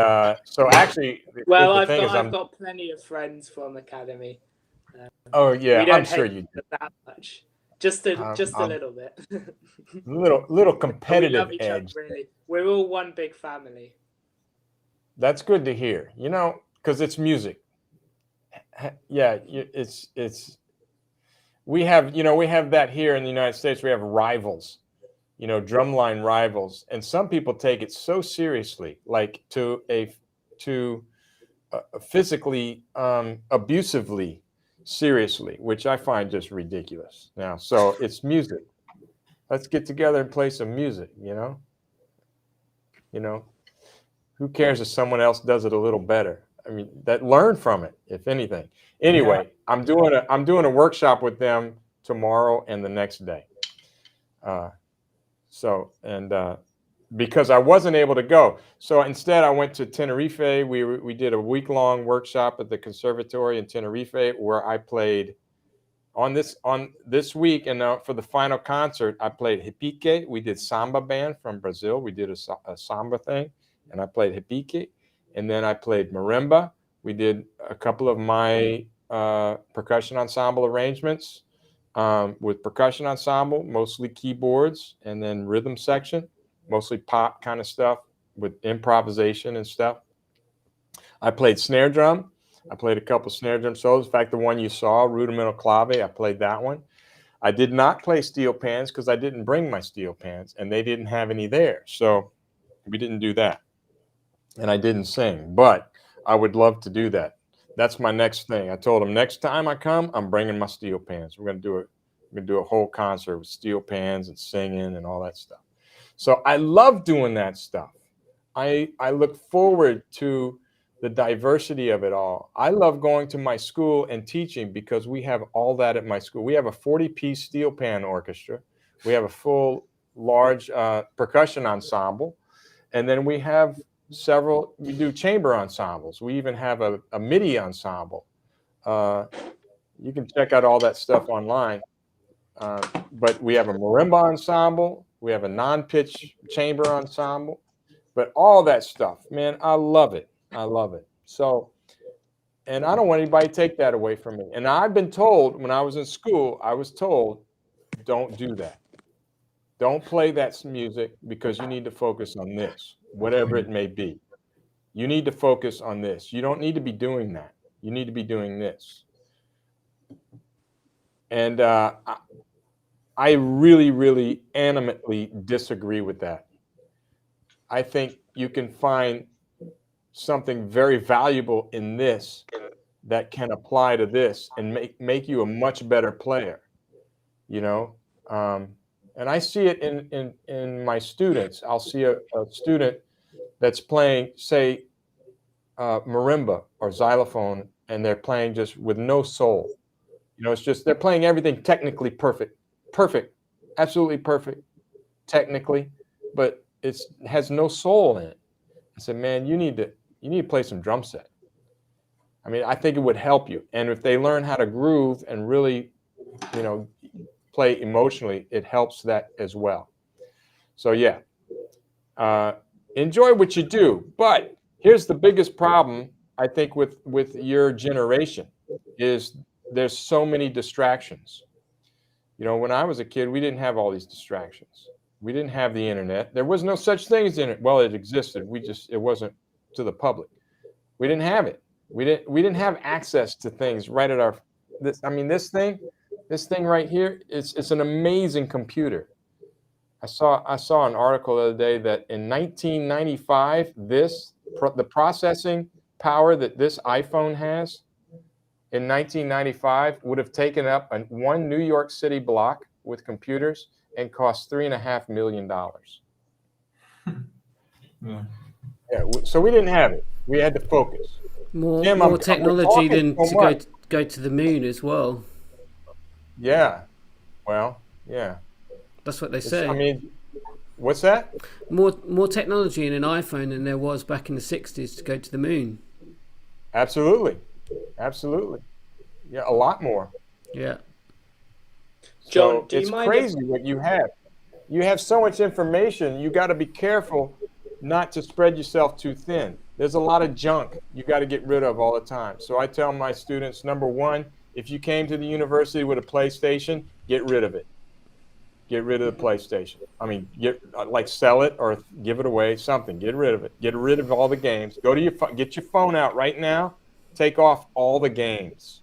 so actually, Well, the I've thing is, got plenty of friends from Academy. oh We yeah, don't I'm sure hate you do. that much. Just a I'm little bit. little But we competitive love each other edge. really. We're all one big family. That's good to hear. You know, because it's music. Yeah, it's we have that here in the United States. We have rivals, drumline rivals, and some people take it so seriously, like to physically abusively seriously, which I find just ridiculous. Now, so it's music. Let's get together and play some music. Who cares if someone else does it a little better? I mean, learn from it, if anything. Anyway, I'm doing a workshop with them tomorrow and the next day. Because I wasn't able to go, so instead I went to Tenerife. We did a week-long workshop at the conservatory in Tenerife, where I played on this week, and for the final concert, I played repique. We did samba band from Brazil. We did a samba thing, and I played repique, and then I played marimba. We did a couple of my percussion ensemble arrangements with percussion ensemble, mostly keyboards, and then rhythm section, mostly pop kind of stuff with improvisation and stuff. I played snare drum. I played a couple snare drum solos. In fact, the one you saw, Rudimental Clave, I played that one. I did not play steel pans because I didn't bring my steel pans, and they didn't have any there. So we didn't do that. And I didn't sing, but I would love to do that. That's my next thing. I told them next time I come, I'm bringing my steel pans. We're going to do a whole concert with steel pans and singing and all that stuff. So I love doing that stuff. I look forward to the diversity of it all. I love going to my school and teaching because we have all that at my school. We have a 40-piece steel pan orchestra. We have a full, large percussion ensemble. And then we have we do chamber ensembles. We even have a MIDI ensemble. You can check out all that stuff online. But we have a marimba ensemble. We have a non-pitch chamber ensemble. But all that stuff, man, I love it. I love it. So, and I don't want anybody to take that away from me. And I've been told when I was in school, I was told, don't do that. Don't play that music because you need to focus on this, whatever it may be. You need to focus on this. You don't need to be doing that. You need to be doing this. And I really, really animately disagree with that. I think you can find something very valuable in this that can apply to this and make you a much better player, and I see it in my students. I'll see a student that's playing, say, marimba or xylophone, and they're playing just with no soul. It's just they're playing everything technically perfect, absolutely perfect, technically, but it has no soul in it. I said, man, you need to play some drum set. I mean, I think it would help you. And if they learn how to groove and really, play emotionally, it helps that as well. So yeah, enjoy what you do. But here's the biggest problem, I think, with your generation is there's so many distractions. When I was a kid, we didn't have all these distractions. We didn't have the internet. There was no such thing as the internet. Well, it existed. It wasn't to the public. We didn't have it. We didn't have access to things right at our. This thing right here. It's an amazing computer. I saw an article the other day that in 1995, the processing power that this iPhone has in 1995 would have taken up one New York City block with computers and cost $3.5 million. Yeah. Yeah, so we didn't have it. We had to focus. More technology than to go to the moon as well. Yeah. Well, yeah. That's what they say. I mean, what's that? More technology in an iPhone than there was back in the 60s to go to the moon. Absolutely. Yeah, a lot more. Yeah. John, so it's crazy what you have. You have so much information. You got to be careful not to spread yourself too thin. There's a lot of junk you got to get rid of all the time. So I tell my students, number one, if you came to the university with a PlayStation, get rid of it. Get rid of the PlayStation. I mean, sell it or give it away, something. Get rid of it. Get rid of all the games. Go to get your phone out right now. Take off all the games.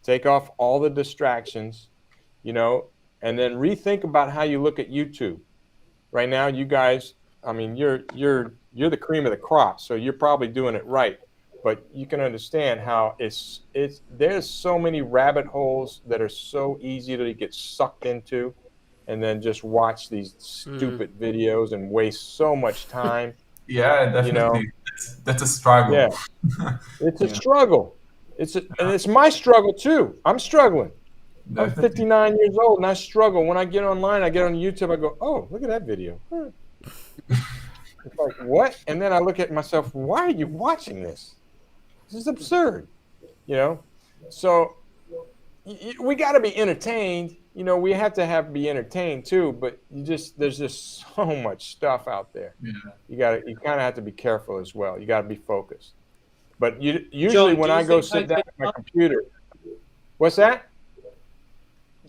Take off all the distractions, and then rethink about how you look at YouTube. Right now, you guys, I mean, you're the cream of the crop, so you're probably doing it right. But you can understand how there's so many rabbit holes that are so easy to get sucked into, and then just watch these stupid videos and waste so much time. Yeah, definitely. That's a struggle. Yeah, it's a struggle. And it's my struggle too. I'm struggling. Definitely. I'm 59 years old and I struggle. When I get online, I get on YouTube, I go, oh, look at that video. It's like, what? And then I look at myself, why are you watching this? This is absurd. So we got to be entertained. We have to be entertained too, but there's just so much stuff out there. Yeah. You kind of have to be careful as well. You got to be focused. But usually John, when I go sit down at my computer, what's that?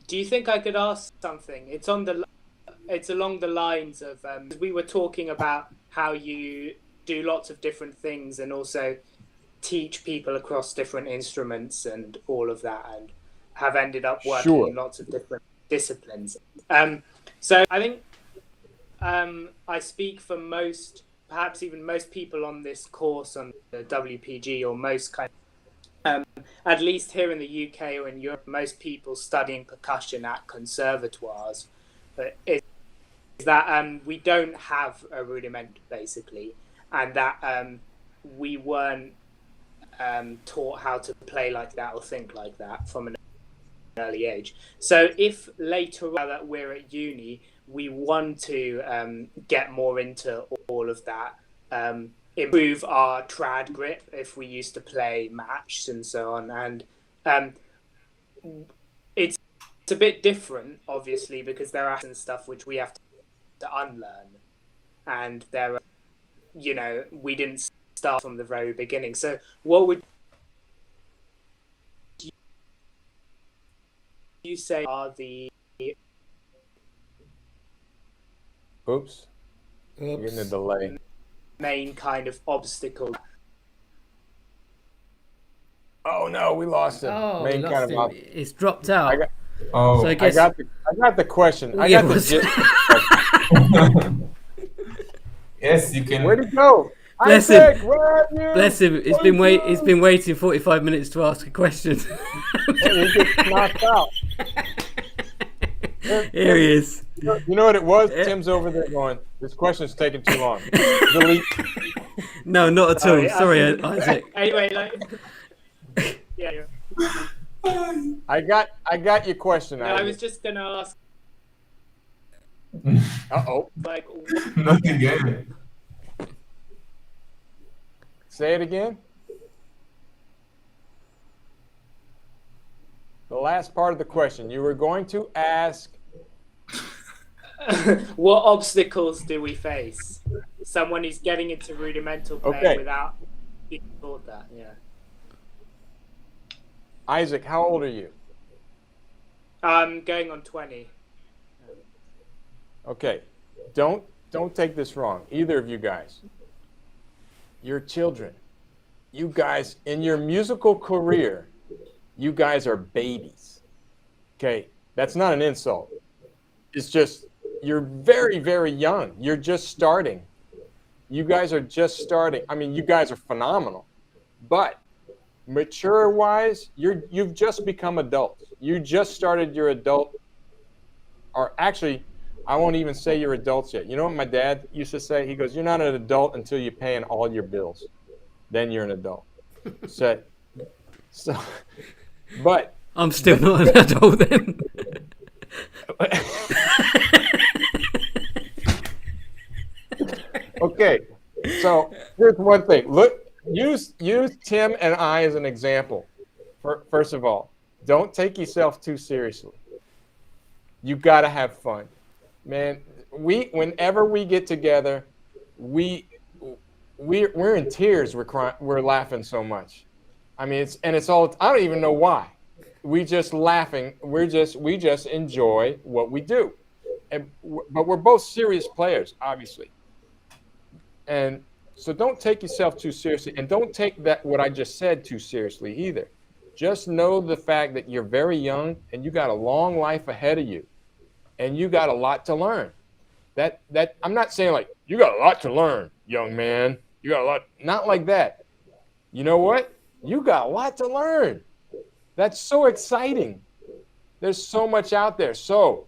Do you think I could ask something? It's along the lines of we were talking about how you do lots of different things and also teach people across different instruments and all of that, and have ended up working in lots of different disciplines. So I think I speak for perhaps even most people on this course on the WPG, or most at least here in the UK or in Europe, most people studying percussion at conservatoires, is that we don't have a rudiment basically, and that we weren't taught how to play like that or think like that from an early age. So if later on that we're at uni, we want to get more into all of that, improve our trad grip if we used to play matched and so on, and it's a bit different obviously because there are some stuff which we have to unlearn, and there are, we didn't start from the very beginning. So what would you say are the Oops. You're getting a delay. Main kind of obstacle? Oh no, we lost him. Oh, main lost him. It's dropped out. So I guess I got the question. I Yeah, got it was- Yes, you can. Where'd he go? Bless Isaac, him. where are you? Bless him. He's been waiting 45 minutes to ask a question. He gets knocked out. Here he is. You know what it was? Tim's over there going, this question's taking too long. Delete. No, not at all. Sorry, Isaac. Anyway, yeah. I got your question. No, I was just gonna ask. Uh-oh. Not again. Say it again. The last part of the question. You were going to ask. What obstacles do we face? Someone who's getting into rudimental play without being taught that. Yeah. Isaac, how old are you? I'm going on 20. Okay. don't take this wrong, either of you guys. You're children. You guys, in your musical career, you guys are babies. Okay, that's not an insult. It's just you're very, very young. You're just starting. You guys are just starting. I mean, you guys are phenomenal, but mature-wise, you've just become adults. You just started your adult, or actually, I won't even say you're adults yet. You know what my dad used to say? He goes, "You're not an adult until you're paying all your bills. Then you're an adult." So, but I'm still not an adult then. Okay, so here's one thing. Look, use Tim and I as an example. First of all, don't take yourself too seriously. You got to have fun, man. Whenever we get together, we're in tears. We're crying. We're laughing so much. I mean, it's all. I don't even know why. We just laughing. We just enjoy what we do, but we're both serious players, obviously. And so don't take yourself too seriously, and don't take what I just said too seriously either. Just know the fact that you're very young and you got a long life ahead of you, and you got a lot to learn. That I'm not saying like you got a lot to learn, young man. You got a lot, not like that. You know what? You got a lot to learn. That's so exciting. There's so much out there. So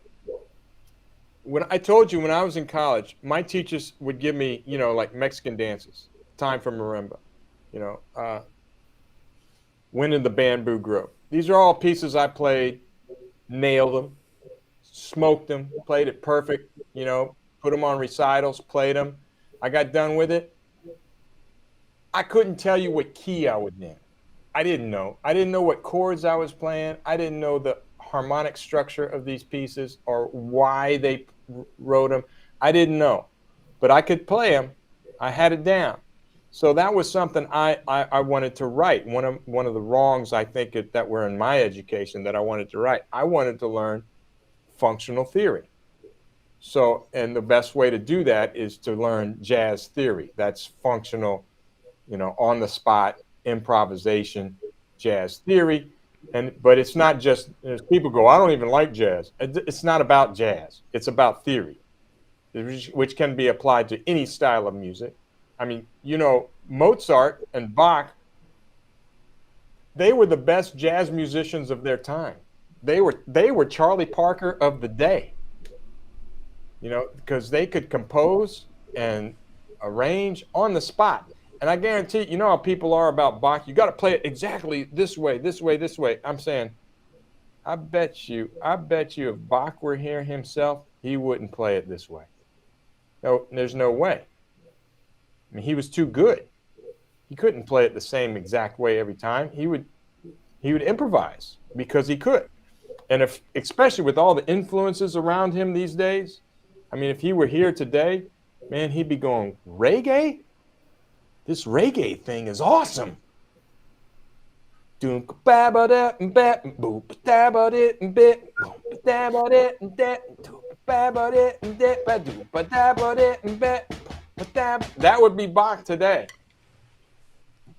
when I told you when I was in college, my teachers would give me, like Mexican dances, Time for Marimba, Wind in the Bamboo Grove. These are all pieces I played, nailed them, smoked them, played it perfect, put them on recitals, played them. I got done with it. I couldn't tell you what key I would in. I didn't know. I didn't know what chords I was playing. I didn't know the harmonic structure of these pieces or why they wrote them. I didn't know, but I could play them. I had it down. So that was something I wanted to write. One of the wrongs I think that were in my education that I wanted to write. I wanted to learn functional theory. So, and the best way to do that is to learn jazz theory. That's functional, on the spot improvisation, jazz theory. But it's not just, as people go, I don't even like jazz. It's not about jazz. It's about theory, which can be applied to any style of music. I mean, Mozart and Bach, they were the best jazz musicians of their time. They were Charlie Parker of the day, because they could compose and arrange on the spot. And I guarantee, how people are about Bach. You got to play it exactly this way, this way, this way. I'm saying, I bet you if Bach were here himself, he wouldn't play it this way. No, there's no way. I mean, he was too good. He couldn't play it the same exact way every time. He would improvise because he could. And especially with all the influences around him these days, I mean, if he were here today, man, he'd be going, reggae? This reggae thing is awesome. That would be Bach today.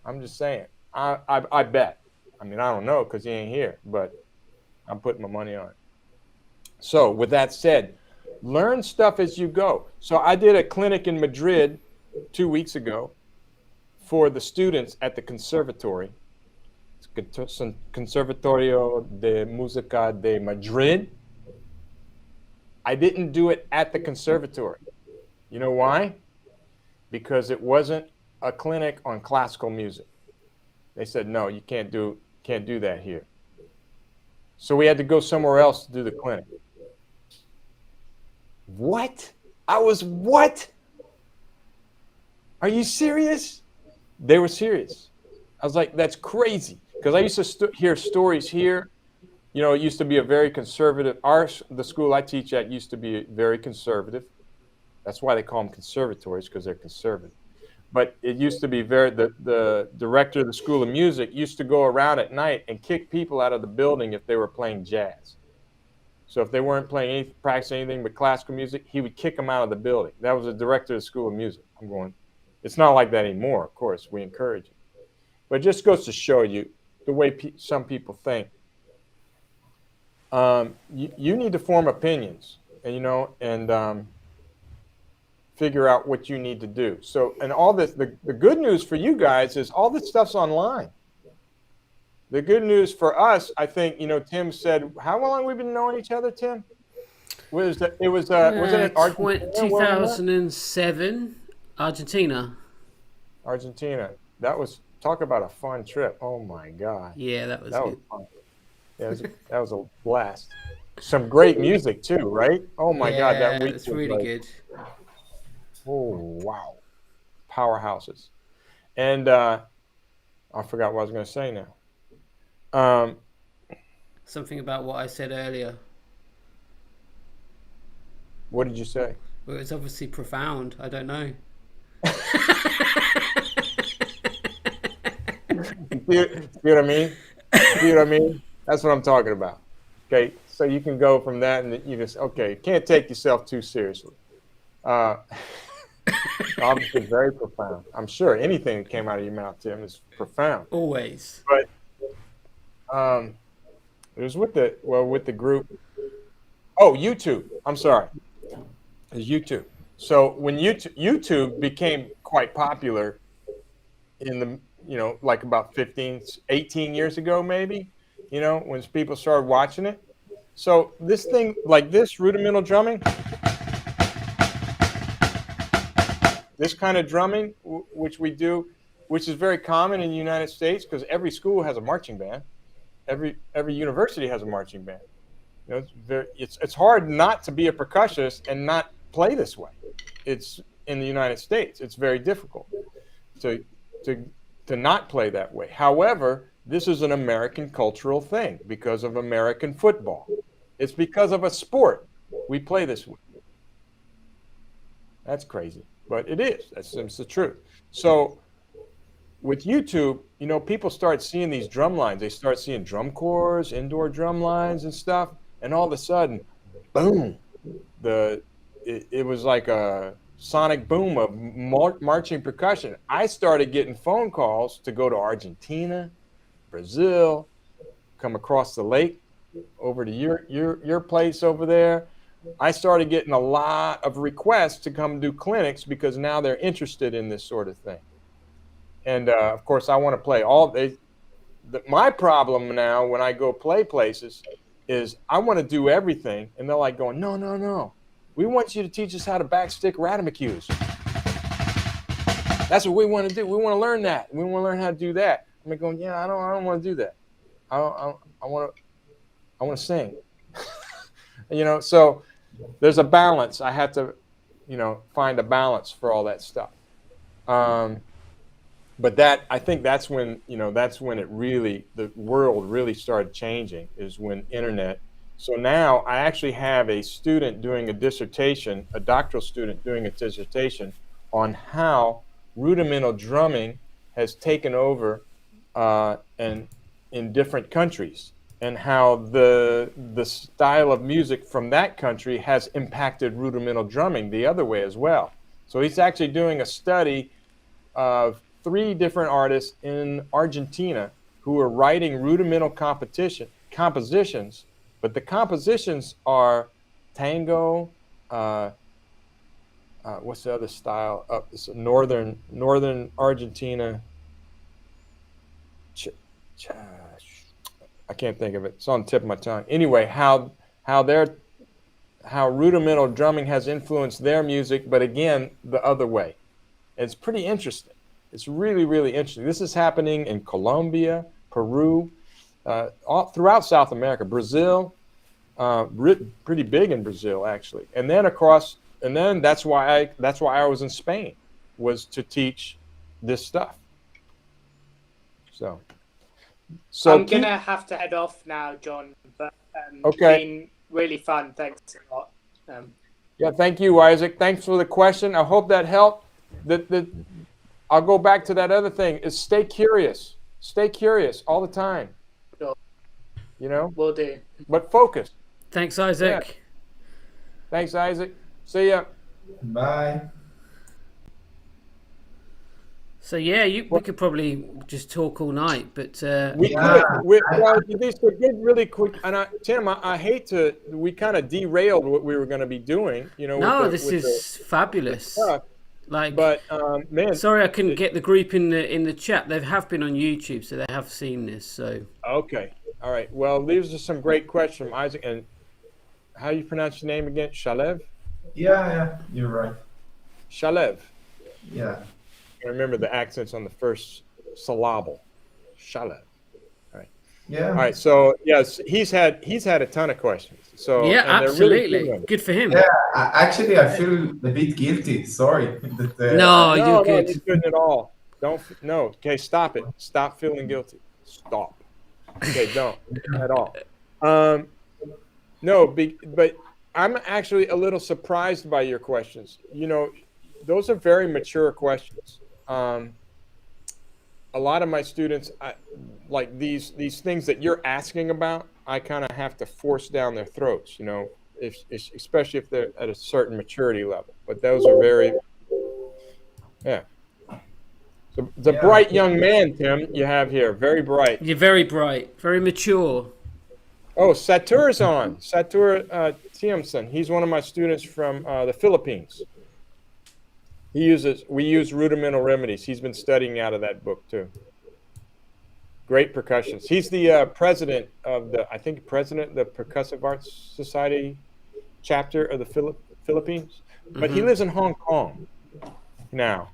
I'm just saying. I bet. I mean, I don't know because he ain't here, but I'm putting my money on it. So with that said, learn stuff as you go. So I did a clinic in Madrid 2 weeks ago for the students at the conservatory. It's Conservatorio de Música de Madrid. I didn't do it at the conservatory. You know why? Because it wasn't a clinic on classical music. They said, no, you can't do that here. So we had to go somewhere else to do the clinic. What? What? Are you serious? They were serious. I was like, that's crazy. Because I used to hear stories here. It used to be a very conservative. The school I teach at used to be very conservative. That's why they call them conservatories, because they're conservative. But it used to be the director of the School of Music used to go around at night and kick people out of the building if they were playing jazz. So if they weren't practicing anything but classical music, he would kick them out of the building. That was the director of the School of Music. I'm going, it's not like that anymore, of course. We encourage it. But it just goes to show you the way some people think. You need to form opinions, and figure out what you need to do. So, and all this, the good news for you guys is all this stuff's online. The good news for us, I think, Tim said, how long have we been knowing each other, Tim? Was it in Argentina? 2007, Argentina. Argentina. That was, talk about a fun trip. Oh my God. Yeah, that was good. Fun. Yeah, that was a blast. Some great music too, right? Oh my God, that week was really good. Oh wow, powerhouses. And I forgot what I was going to say now. Something about what I said earlier. What did you say? Well, it's obviously profound. I don't know. See what I mean? See what I mean? That's what I'm talking about. Okay, so you can go from that and you just, okay, can't take yourself too seriously. Obviously very profound. I'm sure anything that came out of your mouth, Tim, is profound. Always. But it was with the group. Oh, YouTube. I'm sorry. It was YouTube. So when YouTube became quite popular in the, like about 18 years ago, maybe, when people started watching it. So this thing, like this rudimental drumming, this kind of drumming, which we do, which is very common in the United States because every school has a marching band. Every university has a marching band. It's hard not to be a percussionist and not play this way. It's in the United States. It's very difficult to not play that way. However, this is an American cultural thing because of American football. It's because of a sport we play this way. That's crazy, but it is. That's the truth. So with YouTube, people start seeing these drum lines. They start seeing drum corps, indoor drum lines and stuff. And all of a sudden, boom, it was like a sonic boom of marching percussion. I started getting phone calls to go to Argentina, Brazil, come across the lake over to your place over there. I started getting a lot of requests to come do clinics because now they're interested in this sort of thing. And of course, I want to play my problem now when I go play places is I want to do everything. And they're like going, no. We want you to teach us how to backstick Rudimental. That's what we want to do. We want to learn that. We want to learn how to do that. I'm like going, yeah, I don't want to do that. I want to sing. So there's a balance. I had to, find a balance for all that stuff. But I think that's when, the world really started changing is when internet. So now I actually have a student doing a dissertation, a doctoral student doing a dissertation on how rudimental drumming has taken over and in different countries and how the style of music from that country has impacted rudimental drumming the other way as well. So he's actually doing a study of 3 different artists in Argentina who are writing rudimental compositions, but the compositions are tango, what's the other style? It's northern Argentina. I can't think of it. It's on the tip of my tongue. Anyway, how rudimental drumming has influenced their music, but again, the other way. It's pretty interesting. It's really, really interesting. This is happening in Colombia, Peru, all throughout South America, Brazil, pretty big in Brazil actually. And then that's why I was in Spain, was to teach this stuff. So I'm gonna have to head off now, John. But okay, it's been really fun. Thanks a lot. Yeah, thank you, Isaac. Thanks for the question. I hope that helped. I'll go back to that other thing: is stay curious. Stay curious all the time. Sure. You know. Will do. But focus. Thanks, Isaac. Thanks, Isaac. See ya. Bye. So yeah, we could probably just talk all night, but We could. Well, these are good, really quick. And Tim, I hate to. We kind of derailed what we were going to be doing. You know. No, this is fabulous. Stuff. Like, but man, sorry I couldn't get the group in the chat. They have been on YouTube, so they have seen this. So okay, all right. Well, these are some great questions from Isaac. And how do you pronounce your name again? Shalev? Yeah, you're right. Shalev. Yeah. I remember the accents on the first syllable. Shalev. All right. Yeah. All right. So yes, he's had a ton of questions. So yeah, and absolutely. Really good for him. Yeah. Actually, I feel a bit guilty. Sorry. No, you're good. You couldn't at all. No. Okay, stop it. Stop feeling guilty. Stop. Okay, don't at all. No, but I'm actually a little surprised by your questions. You know, those are very mature questions. A lot of my students, like these things that you're asking about, I kind of have to force down their throats, you know, especially if they're at a certain maturity level. But those are very, yeah. So the bright young man, Tim, you have here, very bright. You're very bright, very mature. Oh, Satur's on. Satur Tiamson. He's one of my students from the Philippines. We use Rudimental Remedies. He's been studying out of that book too. Great percussionist. He's the president of the Percussive Arts Society chapter of the Philippines. But he lives in Hong Kong now.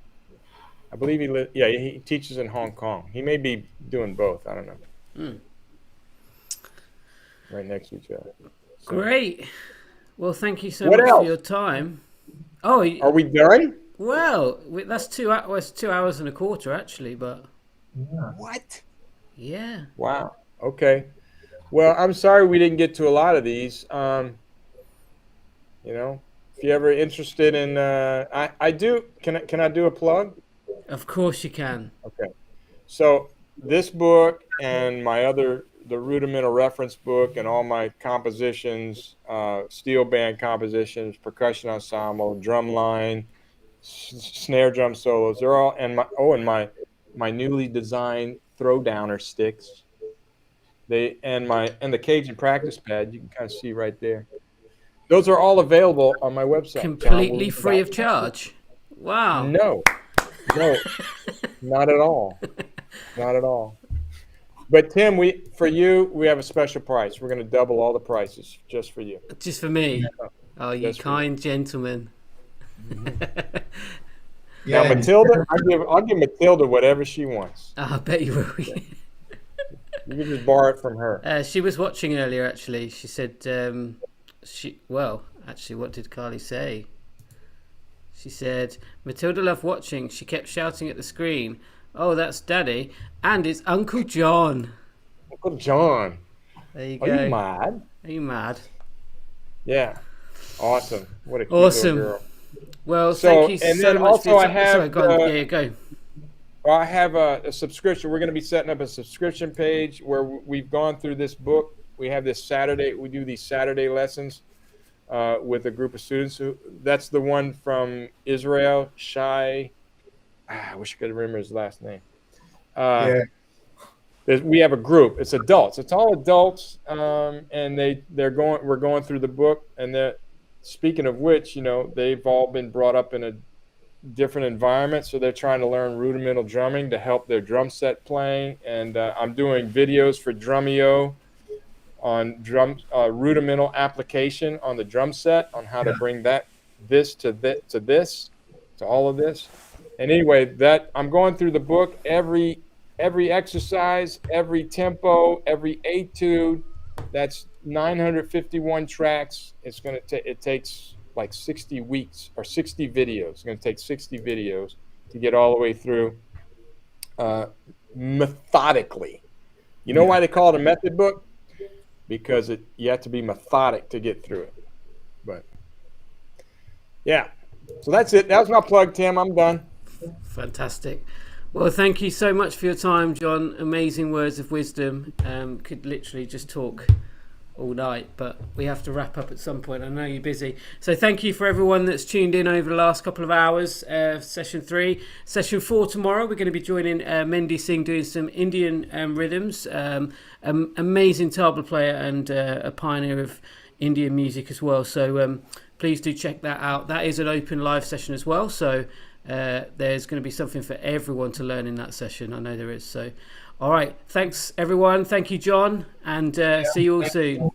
I believe he teaches in Hong Kong. He may be doing both. I don't know. Right next to each other. So. Great. Well, thank you so much for your time. Oh, are we done? Well, that's 2 hours. 2 hours and a quarter, actually. But what? Yeah. Wow. Okay. Well, I'm sorry we didn't get to a lot of these. You know, if you're ever interested in, I do. Can I do a plug? Of course you can. Okay. So this book and the Rudimental reference book and all my compositions, steel band compositions, percussion ensemble, drum line, snare drum solos, they're all, and my newly designed throwdowner sticks. And the Cajun practice pad, you can kind of see right there. Those are all available on my website. Completely free of charge. Wow. No, not at all. Not at all. But Tim, we have a special price. We're going to double all the prices just for you. Just for me? Oh, you kind gentleman. Mm-hmm. Now, Matilda, I'll give Matilda whatever she wants. I bet you will. You can just borrow it from her. She was watching earlier, actually. She said, actually, what did Carly say? She said, Matilda loved watching. She kept shouting at the screen, "Oh, that's Daddy. And it's Uncle John." Uncle John. There you go. Are you mad? Are you mad? Yeah. Awesome. What a cute awesome little girl. Well, thank you so much for your time. Sorry, go on. Yeah, go. Well, I have a subscription. We're going to be setting up a subscription page where we've gone through this book. We have this Saturday. We do these Saturday lessons with a group of students. That's the one from Israel, Shai. I wish I could remember his last name. We have a group. It's adults. It's all adults, and we're going through the book. And speaking of which, you know, they've all been brought up in a different environment, so they're trying to learn rudimental drumming to help their drum set playing. And I'm doing videos for Drumeo on rudimental application on the drum set, on how to bring this to all of this. And anyway, that I'm going through the book, every exercise, every tempo, every etude. That's 951 tracks. It takes like 60 weeks or 60 videos. It's going to take 60 videos to get all the way through methodically. You know why they call it a method book? Because you have to be methodic to get through it. But yeah, so that's it. That was my plug, Tim. I'm done. Fantastic. Well, thank you so much for your time, John. Amazing words of wisdom. Could literally just talk all night, but we have to wrap up at some point. I know you're busy. So thank you for everyone that's tuned in over the last couple of hours. Session 3. Session 4 tomorrow, we're going to be joining Mendy Singh doing some Indian rhythms. Amazing tabla player and a pioneer of Indian music as well. So please do check that out. That is an open live session as well. So there's going to be something for everyone to learn in that session. I know there is. So all right, thanks everyone. Thank you, John, and see you all soon.